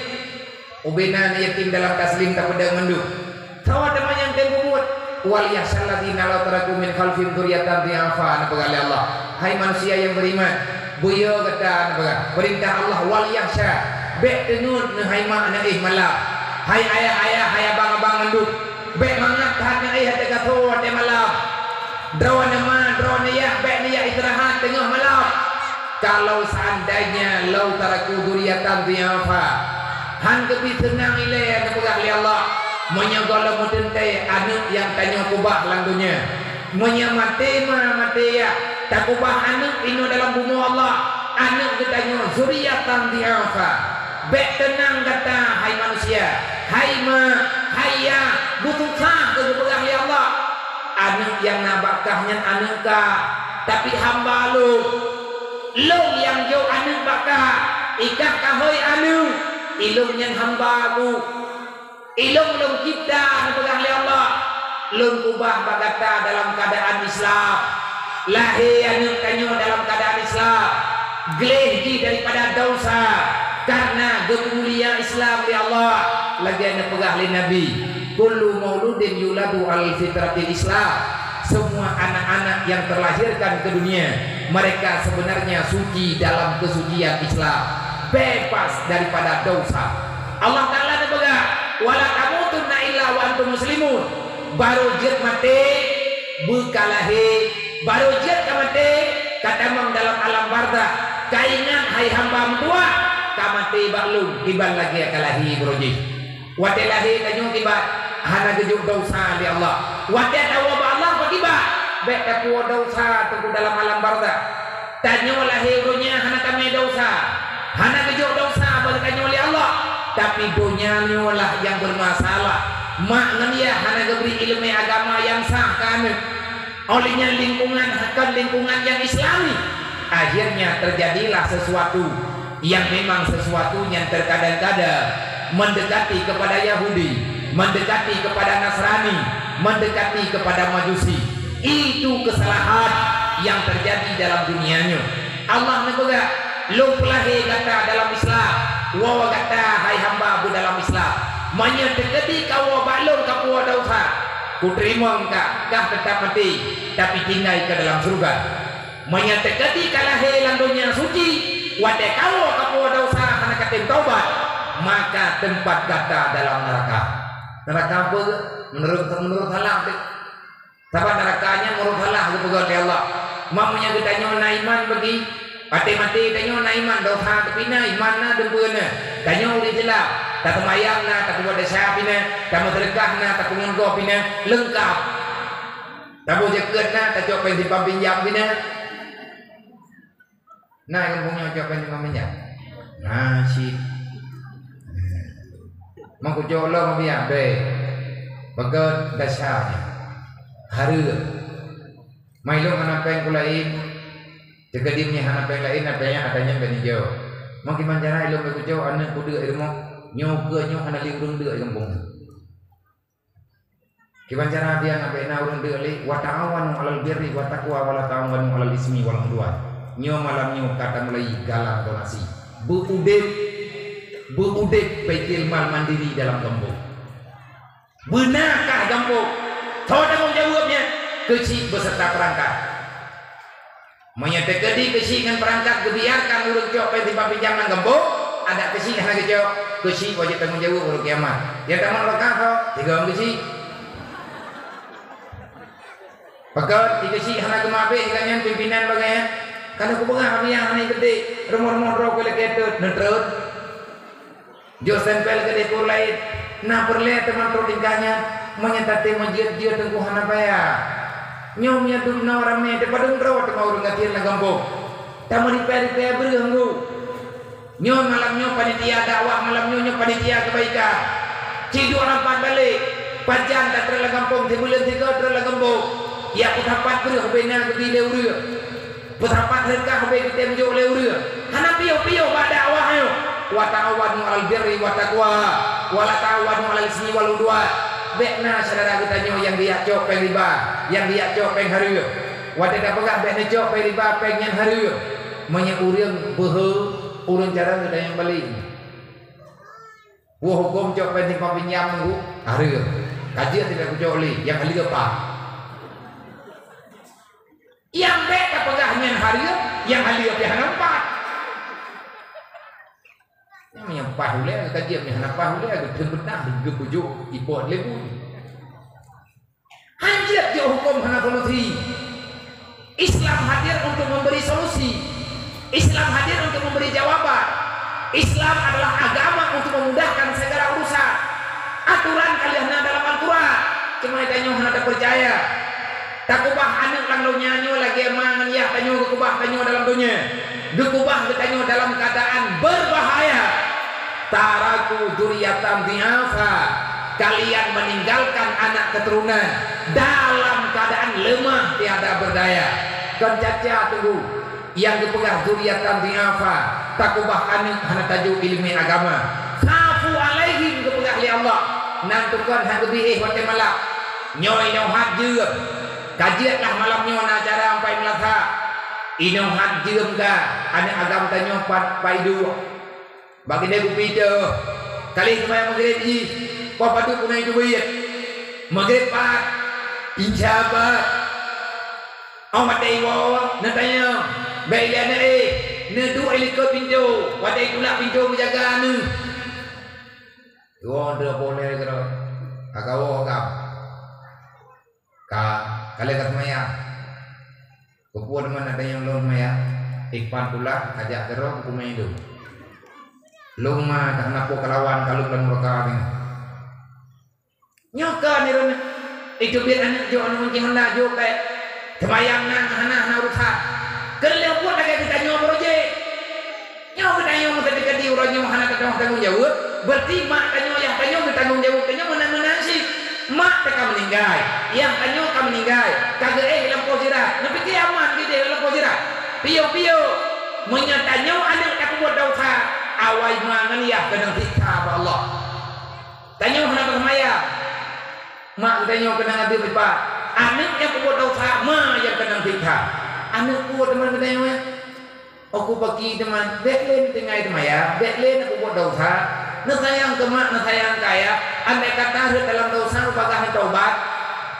C: Ubena yatim dalam taslim tak pada mandu. Tahu teman yang tempo buat. Wal yahsalladzina la taraku min khalfihim dzurriyyatan dhi'afa pegang Allah. Hai manusia yang beriman, buya kata perintah Allah wal yahsha bek tenun hai mak na malam. Hai ayah hai abang-abang manduk bek mangat tahan na hati kata de malam. Drawan ya bek ni ya istirahat tengah malam. Kalau seandainya lau taraku dzurriyyatan dhi'afa han kebi senang ile pegang Allah. Menyagala mutentai anak yang tanya kubah landunya. Menyamate ya. Tak kubah anak ini dalam bumi Allah. Anak katanya zuriatan di'afa. Bek tenang kata hai manusia. Hai ya. Butuh sah ke pegang Allah. Anak yang nabakahnya anak ka. Tapi hamba lu. Lu yang jauh anak bakah. Ikah kahoi anak. Ilung yang hamba ku. Ilung kita pegang Allah. Lung ubah bagata dalam keadaan Islam. Lahir anu kanyo dalam keadaan Islam. Gelehji daripada dosa karena gemulia Islam di Allah. Lagi anu pegang Nabi. Kullu mauludin yuladu al fitratil Islam. Semua anak-anak yang terlahirkan ke dunia mereka sebenarnya suci dalam kesucian Islam. Bebas daripada dosa. Allah Ta'ala pegang wala tamutunna illa wa antum muslimun. Baru jet mati bekalahi baru jet mati katamang dalam alam barzah kaingan hai hamba tua kamati baklum tiban lagi kalahi broji wate lahi kanyu tiba hana gejuk dosa di Allah wate tawa ba Allah tiba bek tapu dosa tu dalam alam barzah tanyo lahi bronya hana kami dosa hana gejuk dosa bagi kanyu li Allah tapi dunia lah yang bermasalah. Maknanya hana geberi ilmu agama yang sah kan. Olehnya lingkungan yang islami. Akhirnya terjadilah sesuatu yang memang sesuatu yang terkadang-kadang mendekati kepada Yahudi, mendekati kepada Nasrani, mendekati kepada Majusi. Itu kesalahan yang terjadi dalam dunianya. Allah negara lu pelahi kata dalam Islam. Wa kata hai hamba bu dalam Islam. Manya dekati kau balon kau dosa. Ku terima engkau kah tetap mati tapi tinggal ke dalam surga. Manya dekati kalah helang dunia suci. Wate kau dosa karena katim taubat maka tempat kata dalam neraka. Neraka apa? Menurut halang. Sahabat nerakanya menurut halang ke pegang Allah. Mamanya kita nyonya iman bagi mati tanyo na iman dosa tapina iman na dempuna tanyo uli jelas tak temayang na tak buat desa pina tak sedekah na tak mengo pina lengkap tak boleh jekeun na tak coba di pinjam pina nah yang punya coba di pinjam nah si mangkucolo biar be bagat dasarnya hari mailung anak peng kulain jegedimnya anak peng lain apanya adanya bani jauh makin manjana ilmu bekucau anak kudu ilmu nyoga nyo anak liurung deu kampung kibanjana dia ngabena urang deu li wa ta'awanu 'alal birri wa taqwa wa la ta'awanu 'alal ismi wal 'udwan nyo malam nyo kata mulai galang donasi beudep baitil mal mandiri dalam kampung benarkah kampung tahu tanggung jawabnya kecil beserta perangkat menyedekati kecil dengan perangkat dibiarkan urang cok tiba pinjam nang kampung ada kecil kana cok kecil wajib tanggung jawab urang kiamat yang taman rokah tiga orang kecil pakat dikasih hana gemabe kanyan pimpinan bagaimana karena aku bengah kami yang hana gede remor-remor rok boleh ketut netrut jo sempel gede kur lain na perle teman tro tingkahnya menyentate majid-jid tengku hana baya nyomnya tu na rame te padung ro te mau ngatir na gampong tamu diperi-peri berenggu nyom malam nyom panitia dakwah malam nyom panitia kebaikan cidu orang balik pajan tak terlalu gampong di bulan 3 terlalu gampong ya putapat ber bena ke leu reu putapat rekah be kita menjo leu reu hana pio ba dakwah yo wa ta'awanu 'alal birri wa taqwa wa la ta'awanu 'alal ismi wal 'udwan bekna saudara kita nyo yang dia cok peng riba yang dia cok peng hareu wa tidak pegah bekna cok peng riba peng yang hareu manya urang behe urang cara kita yang balik wa hukum cok peng pinjam ngu hareu kaji tidak kucoli yang ahli apa yang beka pegahnya hari yang ahli pihak nampak yang menyempah oleh kajian yang nampak oleh agak terbenah hingga bujuk ibuat lebu hanjat dia hukum hana solusi Islam hadir untuk memberi solusi Islam hadir untuk memberi jawaban Islam adalah agama untuk memudahkan segala urusan aturan kalian dalam Al-Quran cuma itu hana percaya takubah anak lang lo nyanyo lagi emangan ya tanyo kekubah tanyo dalam dunia gekubah tanyo dalam keadaan berbahaya taraku dzurriatan dhiafa kalian meninggalkan anak keturunan dalam keadaan lemah tiada berdaya kan caca tunggu yang dipegang dzurriatan dhiafa takubah anak hana tajuk ilmu agama khafu alaihim kepegang li Allah nantukan hang gebih wa malak nyoy nyoh hajir kajiatlah malamnya acara sampai melata inong hajim ka anak agam tanyo paidu bagi dia kupita kali semaya maghrib ji pa padu punai duit maghrib pat injabat amat dewa natanya baiknya ne du elikot pintu wadai tulak pintu menjaga ne yo ndak boleh kira agawo agam ka kali kat maya kepuan mana ada yang lon maya ikpan pula ajak terus kumai itu luma tak napo kelawan kalau kan mereka ni nyoka ni rona itu biar anak jo anu mungkin hendak jo kayak semayang nang hana urusan kerja buat lagi kita nyoba roje nyoba kita nyoba ketika di urang nyoba hana tanggung jawab berarti mak tanyo yang tanyo bertanggung jawab tanyo mana sih mak teka meninggal yang tanyo ka meninggal kagak dalam posira nepi kiamat di dalam posira pio menyatanyo anak tak buat dosa awai mangan ya kena siksa Allah tanyo hana bermaya mak tanyo kena ngadi bepa anak yang buat dosa ma yang kena siksa anak buat teman tanyo ya aku bagi teman beklen tengai temaya beklen aku buat dosa na sayang ke mak na sayang kaya andai kata dalam dosa rupakah taubat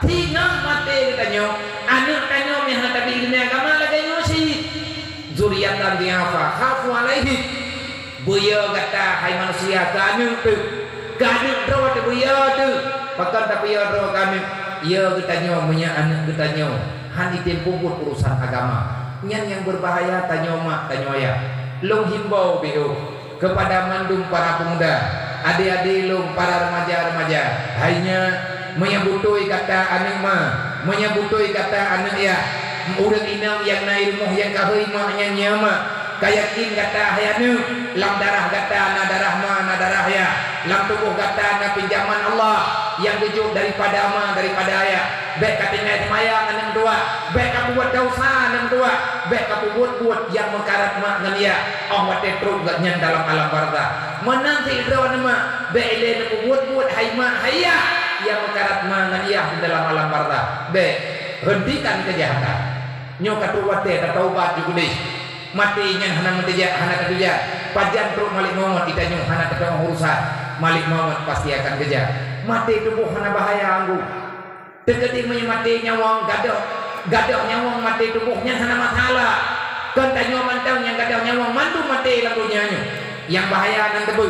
C: tinang mati tanyo anak tanyo yang tadi ilmu agama lagi nyosi zuriatan diafa khafu alaihi buya kata hai manusia kanu tu kanu ro te buya tu pakan tapi ya ro kanu ya kita nyo punya anak kita nyo hani tempo urusan agama yang berbahaya tanyo mak tanyo ya long himbau beo kepada mandum para pemuda adik-adik long para remaja-remaja hanya menyebutui kata anak ma menyebutui kata anak ya urang inang yang na ilmu yang kaheuy mah yang nyama kayakin kata hayanu lam darah kata na darah ma na darah ya lam tubuh kata na pinjaman Allah yang gejuk daripada ama daripada ayah baik katingai semayang enam dua baik kamu buat dosa enam dua baik kamu buat yang mengkarat mak dengan dia Allah teruk gaknya dalam alam barzah menanti rawan nama baik le buat hai mak hayya yang mengkarat mak dengan dia dalam alam barzah baik hentikan kejahatan nyo katuwate taubat juga deh mati nyan hana menteja hana ketuja pajan teruk Malik Muhammad kita nyo hana ketemu urusan Malik Muhammad pasti akan keja mati tubuh hana bahaya anggu deketing mati nyawang gadoh nyawang mati tubuhnya hana masalah kan tanyo mantau yang gadoh nyawang mantu mati lagunya nyo yang bahaya nan tebu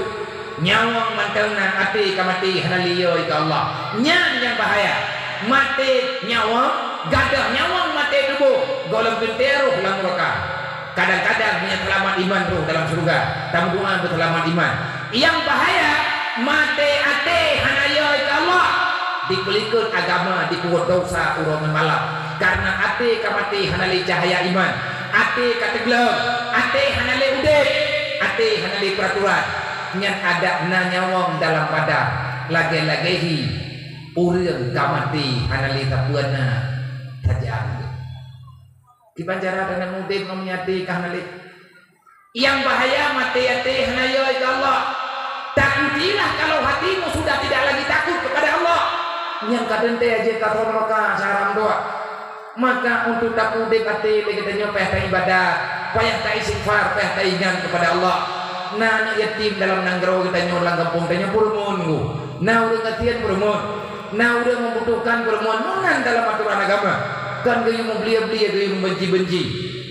C: nyawang mantau nan ati kamati hana liyo ika Allah nyan yang bahaya mati nyawang gadoh nyawang mati tubuh golem genteruh lang neraka kadang-kadang punya selamat iman roh dalam surga tambuhan berselamat iman yang bahaya mati ate hanayo ika Allah dikelikut agama dikuat dosa urongan malam karena ate kamati hanali cahaya iman ate kateglem ate hanali udek ate hanali peraturan nyan ada na nyawang dalam badan lage-lagehi urang kamati hanali tapuana tajam dipancara dengan mudin menyati kahnalik yang bahaya mati hati hanayo ika Allah takutilah kalau hatimu sudah tidak lagi takut kepada Allah yang kadente aja kata mereka saram doa maka untuk takut hati kita nyopeh ta ibadat payah ta istighfar payah ta ingat kepada Allah nah anak yatim dalam nanggro kita nyolang kampung tanya purmun nah udah ngatian purmun nah udah membutuhkan purmun munan dalam aturan agama kan gaya membeli-beli gaya membenci-benci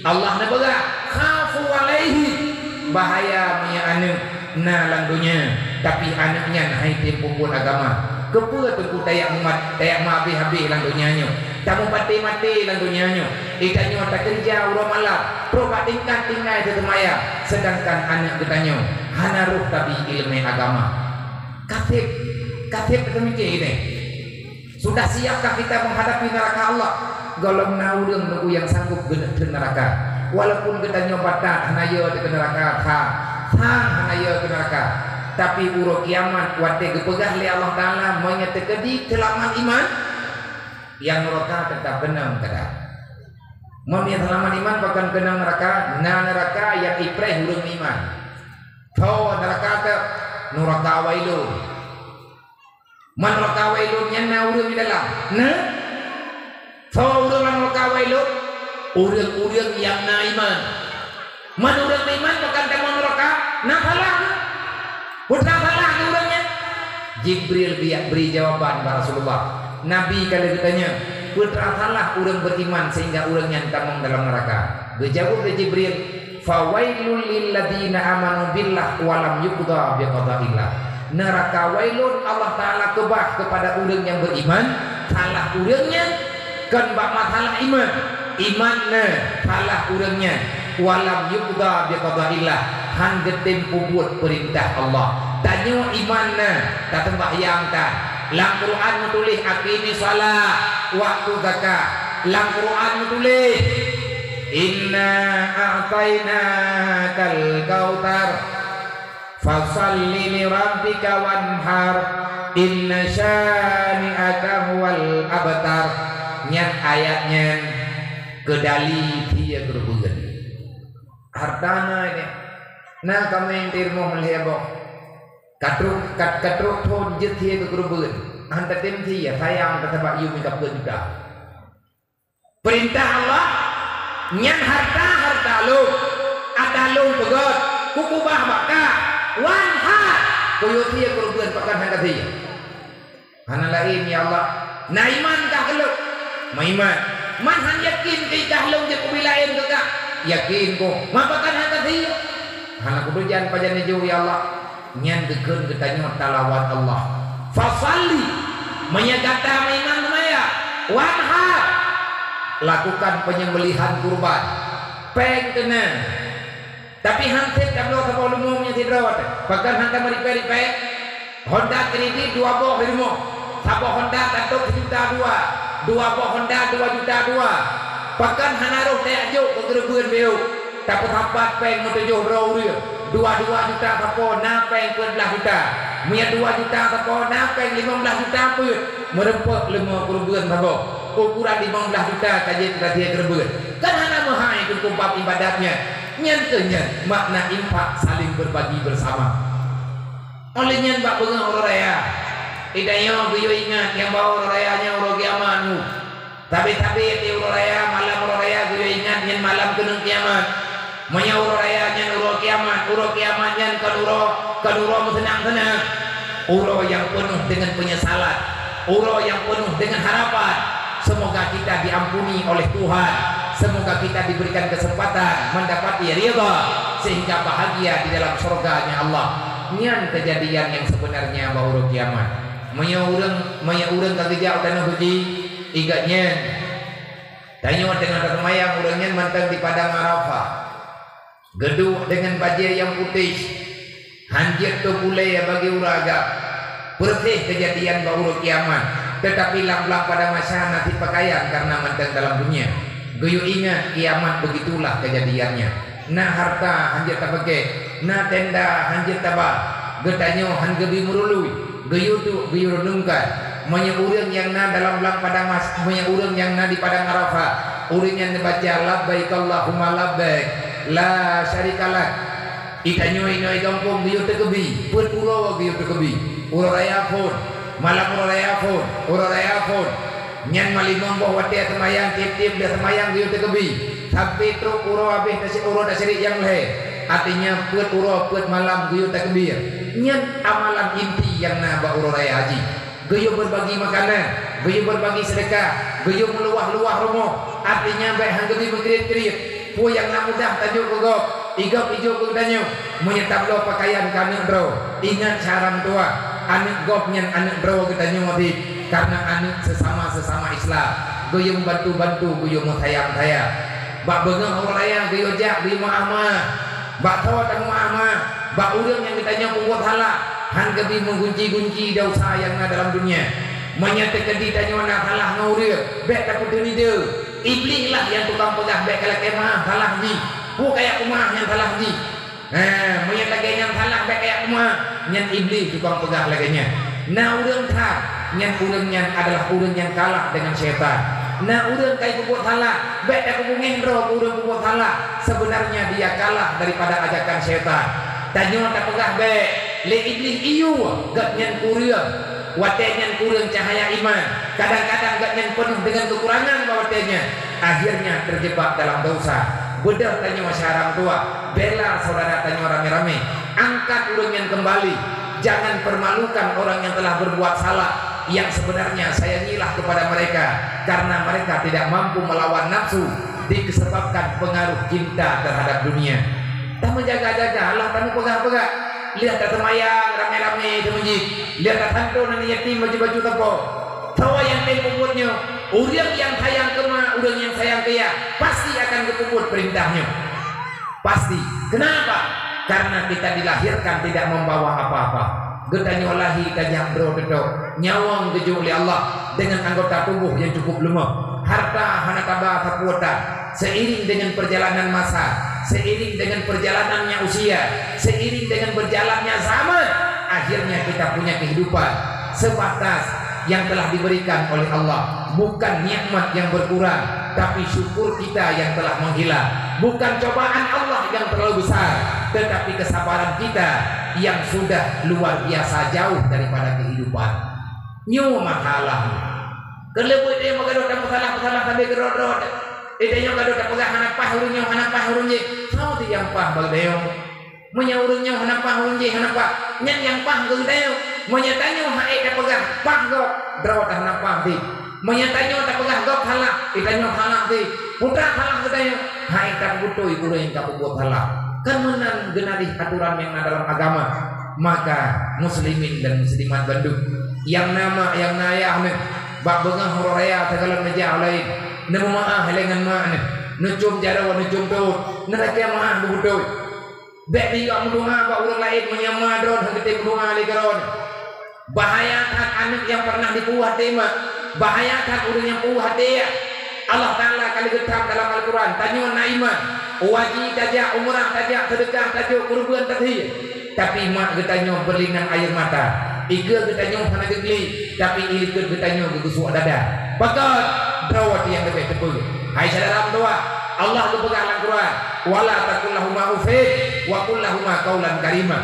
C: Allah na baga khafu alaihi bahaya punya anak na langdunya tapi anaknya hai tempo buat agama kepula tengku tayak umat tayak habis-habis langdunya nyo tamu mati-mati langdunya nyo ikanyo tak kerja urang malam proba tingkat tinggai setemaya sedangkan anak kita nyo hana ruh tapi ilmu agama katib demikian ini sudah siapkah kita menghadapi neraka Allah golong naudeng nunggu yang sanggup ke neraka walaupun kita nyobatan hanayo ke neraka hang hanayo ke neraka tapi urut kiamat wate gepegah li Allah Ta'ala menyetekedi kelaman iman yang neraka tetap benang kada mami kelaman iman bahkan kena neraka na neraka yang ipreh hurung iman tau neraka te neraka wailun man neraka wailun yang naudeng di dalam nah orang kawailut orang-orang yang naiman man orang naiman bukan teman neraka nafalah putra falah orangnya Jibril beri jawaban para Rasulullah Nabi kali ditanya putra falah orang beriman sehingga orang yang tamang dalam neraka berjawab dari Jibril fawailul lil ladina amanu billah walam yuqda biqadaillah neraka wailun Allah Ta'ala kebah kepada orang yang beriman salah orangnya kan bak masalah imanna salah urangnya walam yuqda biqadaillah han getem buat perintah Allah tanyo imanna tak sembahyang tak lang Quran tulis aqimi shalah waktu zakat lang Quran tulis inna a'tainakal kautsar fasalli li rabbika wanhar inna syani'aka huwal abtar nyat ayatnya kedali dia gerbugan hartana ini nah kami tirmo melhebo katruk thon jet dia gerbugan anta tem dia sayang tetap yu minta juga perintah Allah nyat harta lu adalung pegot kukubah baka wanha koyo dia gerbugan pakan handa dia hana lain ya Allah na iman kah keluk maiman man yakin kay kahlong je kubilain ka yakin ko mapakan hata dia hana kudujan pajan jo ya Allah nyan dekeun kita nyot talawat Allah fasalli menyagata maiman maya wanha lakukan penyembelihan kurban peng kena tapi hansip kablo sa umumnya sidrawat pakan hanta mari-peri Honda kredit 2 boh ilmu sabo Honda tantuk 1 juta 2 boh Honda 2 juta 2 pakan hanaruh teh ajuk kegerebeun beu tapi tapat peng metujuh bro dia 2 juta tapo na peng 12 juta punya 2 juta tapo na peng 15 juta pun merempek 50 bulan tapo ukuran 15 juta kaji terakhir kerebut kan hana mahai itu kumpap ibadatnya nyantenya makna infak saling berbagi bersama olehnya mbak bengang orang raya idanya gue ingat yang bawa orang rayanya orang kiamatmu tapi di orang raya malam orang raya gue ingat yang malam kena kiamat manya orang raya yang orang kiamat yang kan uro senang-senang uro yang penuh dengan penyesalan uro yang penuh dengan harapan semoga kita diampuni oleh Tuhan semoga kita diberikan kesempatan mendapati ridha sehingga bahagia di dalam surganya Allah nian kejadian yang sebenarnya baru kiamat manya urang kagejak tanah suci igatnya tanya dengan temayang urangnya mantang di padang Arafah gedung dengan baju yang putih hanjir tu pulai bagi uraga bersih kejadian baru kiamat tetapi lang-lang pada masa nanti pakaian karena mantang dalam dunia geyu ingat kiamat begitulah kejadiannya na harta hanjir tak pakai na tenda hanjir tabah getanyo han gebi murului geyu renungkan manya urang yang na dalam lang pada mas manya urang yang na di padang Arafah urang yang baca labbaik Allahumma labbaik la syarikalah itanyo inoi kampung geyu tekebi perpuro geyu tekebi ura raya pun malam ura raya pun nyan malimong bawa dia temayang tip-tip dia temayang geyu tekebi sampai truk uro habis nasi uro dasiri yang leh artinya put uro put malam geyu tekebi nyan amalan inti yang na ba uro raya haji geyu berbagi makanan geyu berbagi sedekah geyu meluah-luah romo artinya baik hang gebi mengkrit-krit pu yang na mudah tajuk kogok igap ijo kudanyo menyetap lo pakaian kana bro ingat sarang tua anak gopnya anak bro kita nyomoti karena anak sesama Islam geyu membantu geyu sayang bak begang orang raya geyu jak geyu ma'amah bak tawa tang ma'amah bak urang yang ditanya kuat halak han gebi menggunci-gunci dosa yang ada dalam dunia menyatakan ditanya nak halah ngauria bek takut ni dia iblis lah yang tukang pegah bek kalau kemah halah ni bu kayak kumah yang halah ni menyatakan yang halah bek kayak kumah yang iblis tukang pegah laginya nah urang tak yang urangnya adalah urang yang kalah dengan syaitan nah urang kayak kubuat halah bek tak kubungin roh urang kubuat halah sebenarnya dia kalah daripada ajakan syaitan tanya tak pegah bek le iblis iu gak nyan kurang watenya kurang cahaya iman kadang-kadang gak nyan penuh dengan kekurangan watenya akhirnya terjebak dalam dosa bedah tanya masyarakat tua bela saudara tanya rame-rame angkat urang yang kembali jangan permalukan orang yang telah berbuat salah yang sebenarnya sayangilah kepada mereka karena mereka tidak mampu melawan nafsu disebabkan pengaruh cinta terhadap dunia tak menjaga-jaga Allah tak pegang-pegang lihat tak semayang rame-rame di masjid lihat tak hantu dan yatim baju-baju tepuk tawa yang tempumutnya urang yang sayang kema urang yang sayang kaya pasti akan ketubut perintahnya pasti kenapa karena kita dilahirkan tidak membawa apa-apa getanya lahi kajang bro dedok nyawang geju oleh Allah dengan anggota tubuh yang cukup lemah harta hana tabah kekuatan seiring dengan perjalanan masa seiring dengan perjalanannya usia seiring dengan berjalannya zaman akhirnya kita punya kehidupan sebatas yang telah diberikan oleh Allah bukan nikmat yang berkurang tapi syukur kita yang telah menghilang bukan cobaan Allah yang terlalu besar tetapi kesabaran kita yang sudah luar biasa jauh daripada kehidupan nyu masalah kelebut dia magadot masalah sampai gerod-rod idenya gadot pegah anak pahurunnya mau ti yang pah bagdeo menyaurunya anak pahurunnya anak pah nyan yang pah gudeo menyatanya hae ka pegah pah gok drawat anak pah ti menyatanya ta pegah gok halak idenya halak ti putra halak gudeo hae ka butuh urang ka buat halak kan menan genari aturan yang ada dalam agama maka muslimin dan muslimat Bandung yang nama yang nayah nih bak bengang hororaya tagalan meja lain nemu maah helengan maah nih nucum jarawa nucum tut neraka maah bubutoy bek ni gak mendunga bak urang lain menyama dron hangete mendunga li karon bahayakan anak yang pernah dipuah tema bahayakan urang yang puah dia Allah Ta'ala kali getam dalam Al-Quran tanya naiman wajib tajak umrah tajak sedekah tajak kurban tadi tapi mak getanya berlinang air mata iga getanya hana gegli tapi ilikut getanya gegusuk dada pakat drawat yang lebih tepul hai dalam doa Allah tu pegang Al-Quran wala takullahuma ufid wa kullahuma qaulan karima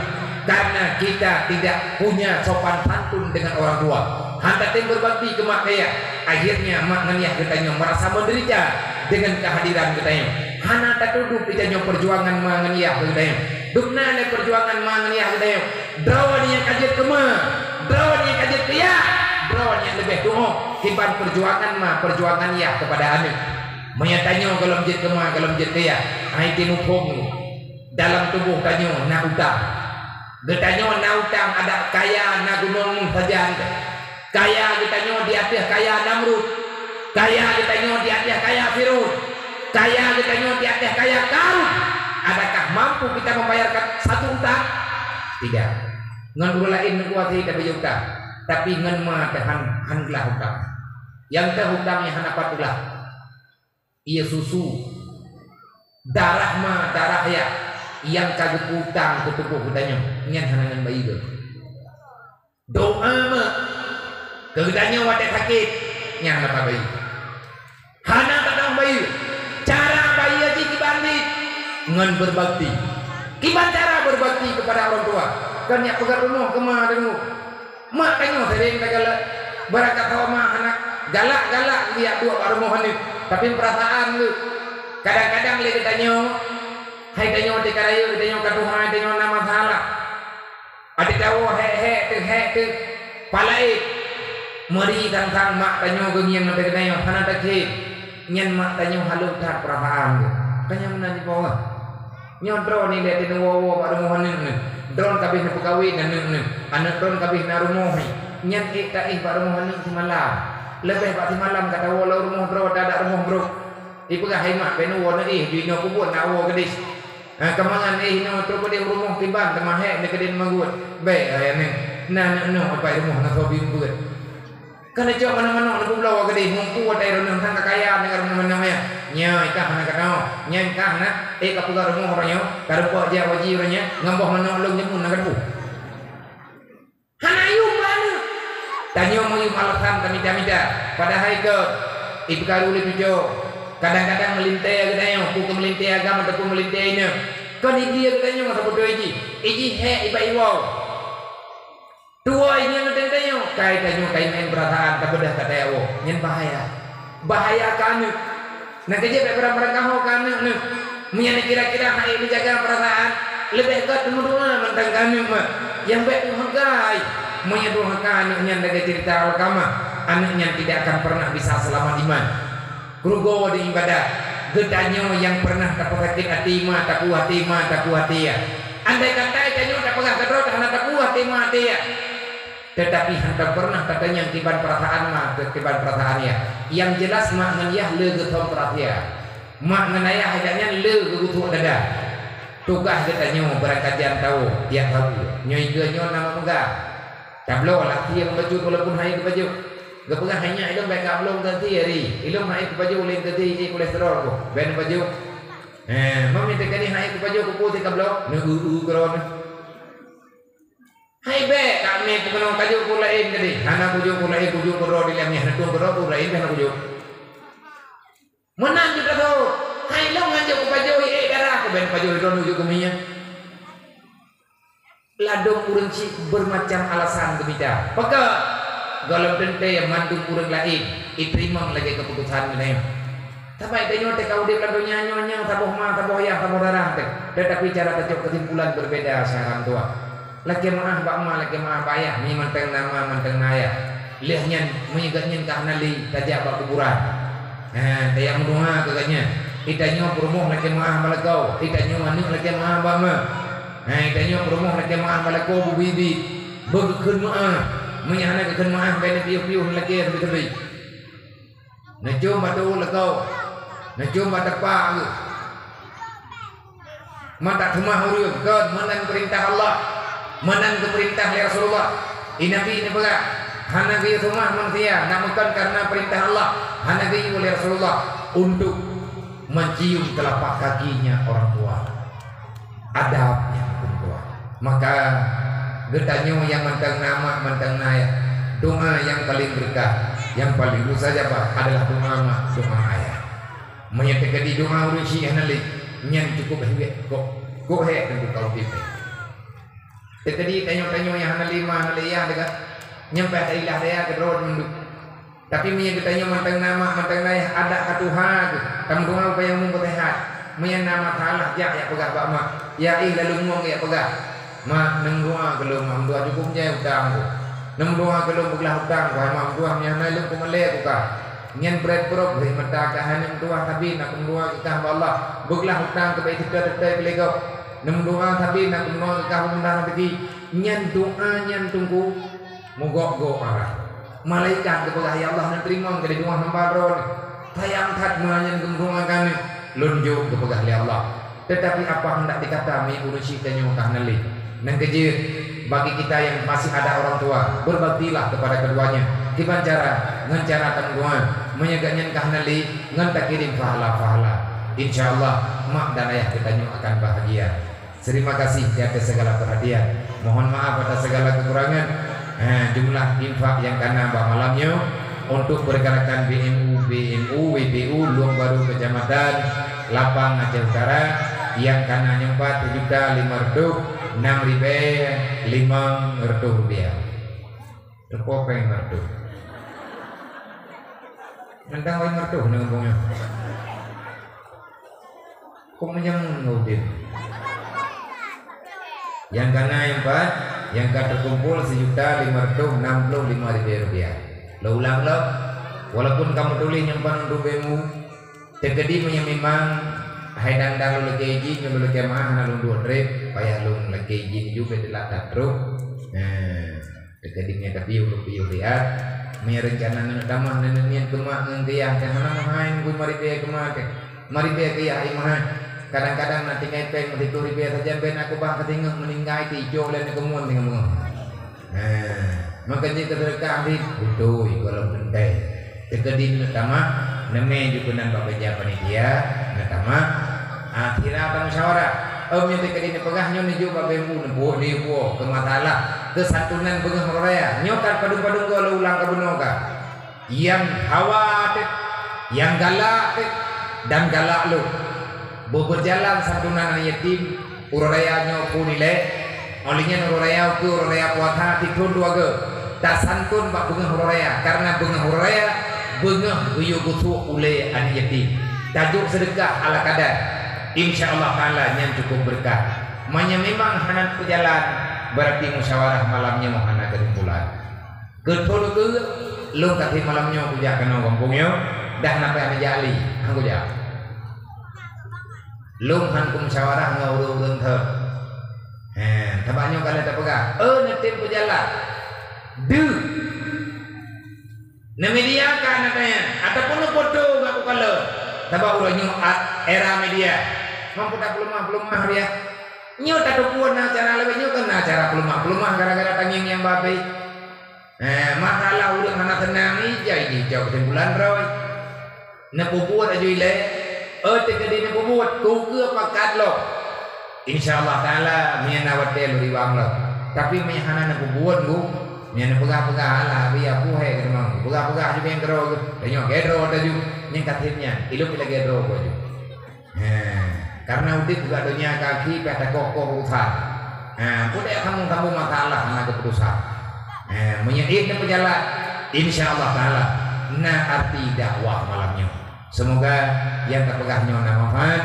C: karena kita tidak punya sopan santun dengan orang tua hantatin berbakti ke mak kaya akhirnya mak ngeliah getanya merasa menderita dengan kehadiran getanya hana tak duduk getanya perjuangan mak ngeliah getanya dukna le perjuangan mak ngeliah getanya drawan yang kajet ke mak drawan yang kajet ke ya drawan yang lebih doa timbang perjuangan mak perjuangan ya kepada anak menyatanya kalau menjadi ke mak kalau menjadi ke ya ai tinupung dalam tubuh tanyo na utang getanya na utang ada kaya na gunung saja kaya ditanya di atas kaya Namrud kaya ditanya di atas kaya Fir'aun kaya ditanya di atas kaya Qarun adakah mampu kita membayarkan satu utang? Tidak ngan guru lain kuat tidak berutang tapi ngan mah hanlah utang yang terhutangnya hana patulah ia susu darah mah darah ya yang kagak utang ke tubuh kitanya ngan hanangan bayi itu doa mah kegetanya wadah sakit nyang apa bayi hana tatang bayi cara bayi aja dibanding ngan berbakti gimana cara berbakti kepada orang tua kan yang pegang rumah kemana dengu mak tanya sering segala barakat sama anak galak lihat dua rumah ini tapi perasaan lu kadang-kadang lihat tanya hai tanya di karayu tanya ke Tuhan tanya nama salah ada tahu he palai mari tangkang mak tanya genian nanti tanya hana tak nyen mak tanya halu tak perasaan tanya menanya bawah nyodro ni lihat ini wawo pada rumah ni drone kabeh na pegawai dan anak drone kabeh na rumah nyen pada rumah ni semalam lebih pak semalam kata walau rumah bro ada rumah bro ibu gak hemat benu wana juino kubur na wo gedis kemangan no terus pada rumah timbang temah he ne kedin manggut baik ayane na apa rumah na sobi buat kana cok mana-mana nak pulau gede mumpu ada renang tang kaya dengan mana-mana ya nya ikah nak kau nya ikah nak kapuga rumah orangnya karupo aja wajib orangnya ngambah mana long nyemun nak kapu hanayu mana tanyo mau alasan kami minta pada hari ke ibu karu lebih jauh kadang-kadang melintai katanya bukan melintai agama tapi melintai ini kan dia katanya masa bodoh iki he iba dua ini yang tentanya kaitannya main perasaan tak bedah kata ya nyen bahaya kan nak kerja berapa kau kan menyana kira-kira hai menjaga perasaan lebih kat menurut mentang kami yang baik menghargai menyedurhakan yang dari cerita agama anaknya tidak akan pernah bisa selamat iman kerugo di ibadah gedanya yang pernah tak sakit hati mah tak kuat hati ya andai kata ikannya tak pernah kedrot karena tak kuat hati ya tetapi hendak pernah katanya tiban perasaan mah tiban perasaan ya yang jelas mak nganiyah le getom perhatian mak nganayah hanya le gegutuk dada tugas katanya berangkat tahu dia tahu nyoi nama enggak tablo laki yang baju walaupun hai ke baju gak pegang hanya ilmu baik belum ganti hari ilmu hai ke baju lain ganti ini kolesterol ko ben baju mami tekani hai ke baju ko putih kablo nu kron hai be kami pengen kaju kulain tadi hana kuju kuro di lemnya netung kuro kulain be kuju menang kita tahu hai lo ngajak ku baju darah ku ben baju itu nuju keminya ladong urang ci bermacam alasan gemita peka galam tente yang mandung urang lain iterima lagi keputusan ini tapi tanya teh kau dia ladonya nyonya taboh mah taboh ya taboh darah tetapi cara kecok kesimpulan berbeda sekarang tua laki maah bak ma laki maah bayah ni manteng nama manteng naya lehnya menyegatnya karena li tajak bak kuburan tayang doa katanya itanya perumuh laki maah balakau itanya manik laki maah bama itanya perumuh laki maah balakau bubibi berkeun maah menyana keun maah bene piu-piu laki tebi najum batu lakau najum batepak mata rumah urut ke menang perintah Allah menang ke perintah ya Rasulullah ini Nabi ini pula hana gaya rumah manusia, namun karena perintah Allah, hana gaya oleh Rasulullah untuk mencium telapak kakinya orang tua, adabnya orang tua. Maka getanyo yang mantang nama mantang naya, doa yang paling berkah, yang paling dulu saja Pak adalah doa ayah. Menyatakan di doa urusi hanalik nyan cukup hebat kok tentu kalau kita. Tadi tanyo yang hanalima hanaliyah dekat nyampe ilah dia ke road menduk. Tapi menyatakan tanyo mantang nama mantang naya ada katuha kamu doa upaya mempersehat. Menyang nama Allah ya pegah Pak mak. Ya lalu ngomong ya pegah. Mak nang doa kalau mam doa cukupnya utang tu. Nang doa kalau belah utang kau mam doa yang lalu kumale ku ka. Ngan berat prok beri mata kahanan doa tapi nak doa kita Allah. Belah utang ke baik kita lego. Nang doa tapi nak doa kita mudah nanti. Nyan doa nyan tunggu mogok arah. Malaikat kepada ya Allah nan terima ke doa hamba ron. Tayang tat menyan doa kami lunjuk kepada Allah. Tetapi apa hendak dikata mi urusi tanyo kahnali. Nang kejir bagi kita yang masih ada orang tua, berbaktilah kepada keduanya. Gimana cara? Ngan cara tanggungan, menyegaknya kahnali, ngan tak kirim pahala. Insyaallah mak dan ayah kita akan bahagia. Terima kasih di atas segala perhatian. Mohon maaf atas segala kekurangan. Jumlah infak yang kena malamnya untuk pergerakan BMU, WPU, Luang Baru Kecamatan Lapang Aceh Utara yang kena 4.500.6.500 rupiah. Terpopeng merdu. Nentang wai merdu ngomongnya. Kok menyang ngudin. Yang kena yang 4, yang terkumpul 1.565.000 rupiah. Lo ulang lo, walaupun kamu tulis nyimpan untuk bemu, tegedi memang haidang dalu lekeji nyulu lekemah nalung 2 trip, payah lung lekeji juga dilatat truk. Tegedinya tapi piu lihat, punya rencana nana damah nana nian kemak ngengkiyah, jangan nama main gue mari biaya kemak, mari biaya kiyah imahan. Kadang-kadang nanti ngepeng mati turi biaya saja ben aku bah ketinggal meninggai tijo dan kemuan tinggal mengung. Makanya keterkah di butuh kalau bentai. Tegedi natama neme juga nan bapak panitia natama akhirnya apa musyawarah. Yang tegedi ni pegahnya ni juga bemu nembuh ni buah kematalah kesantunan bengah raya nyokat padung-padung kalau ulang kabunoka yang khawatir yang galak dan galak lu berjalan santunan yatim urayanya pun nilai olehnya uraya ke uraya puasa tikun dua ke tak santun pak bengah uraya karena bengah uraya bengah guyu gutu oleh anak yatim tajuk sedekah ala kadar insyaallah taala yang cukup berkah manya memang hanan berjalan berarti musyawarah malamnya mau hana kesimpulan kedua ke lu kasih malamnya puja kena kampungnya dah nampai ada jali aku ja lu han musyawarah ngau-urung thơ tabaknya kalian tak pegang netin berjalan na media kan katanya ataupun foto ngaku kalau tabak urangnya era media mampu tak pelumah dia nyo tak tupuan acara lebihnya kan acara pelumah gara-gara tanging yang babi masalah udah mana tenang ini jauh kesimpulan roy na pupuat aja ile tegedi na pupuat ku ke pakat lo insyaallah taala miana wate lo diwang lo tapi mihana na pupuat ku miana pegah-pegah lah biar puhe gitu mang pegah-pegah juga yang kero tanya gedro tadi yang katanya ilu bila gedro ko ju karena udah juga dunia kaki pada kokoh usaha udah kamu masalah anak keputusan menyedih dan berjalan insyaallah taala nah arti dakwah malamnya semoga yang terpegahnya manfaat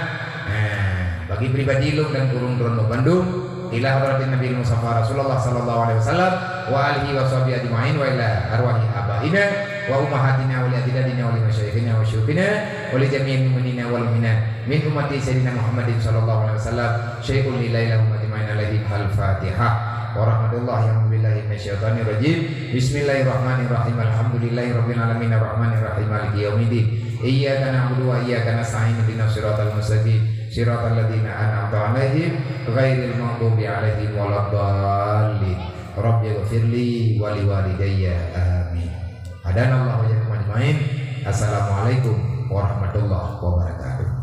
C: bagi pribadi lu dan turun-turun lo Bandung ila hadratin Nabi Mustafa Rasulullah sallallahu alaihi wasallam wa alihi wa sahbihi ajma'in wa ila arwahi abaina wa ummahatina wa liadina wa limasyayikhina wa syukhina wa li jami'il mu'minina wal mu'minat min ummati sayyidina Muhammadin sallallahu alaihi wasallam syai'un lillahi ajma'in alaihi al-fatihah wa rahmatullahi wa billahi minasyaitonir rajim bismillahirrahmanirrahim alhamdulillahirabbil alamin arrahmanir rahim maliki yaumiddin iyyaka na'budu wa iyyaka nasta'in ihdinas siratal mustaqim siratal ladzina an'amta 'alaihim ghairil maghdubi 'alaihim waladdallin Rabbi ighfirli wa liwalidayya amin. Hadanallahu wa iyyakum ajmain. Assalamualaikum warahmatullahi wabarakatuh.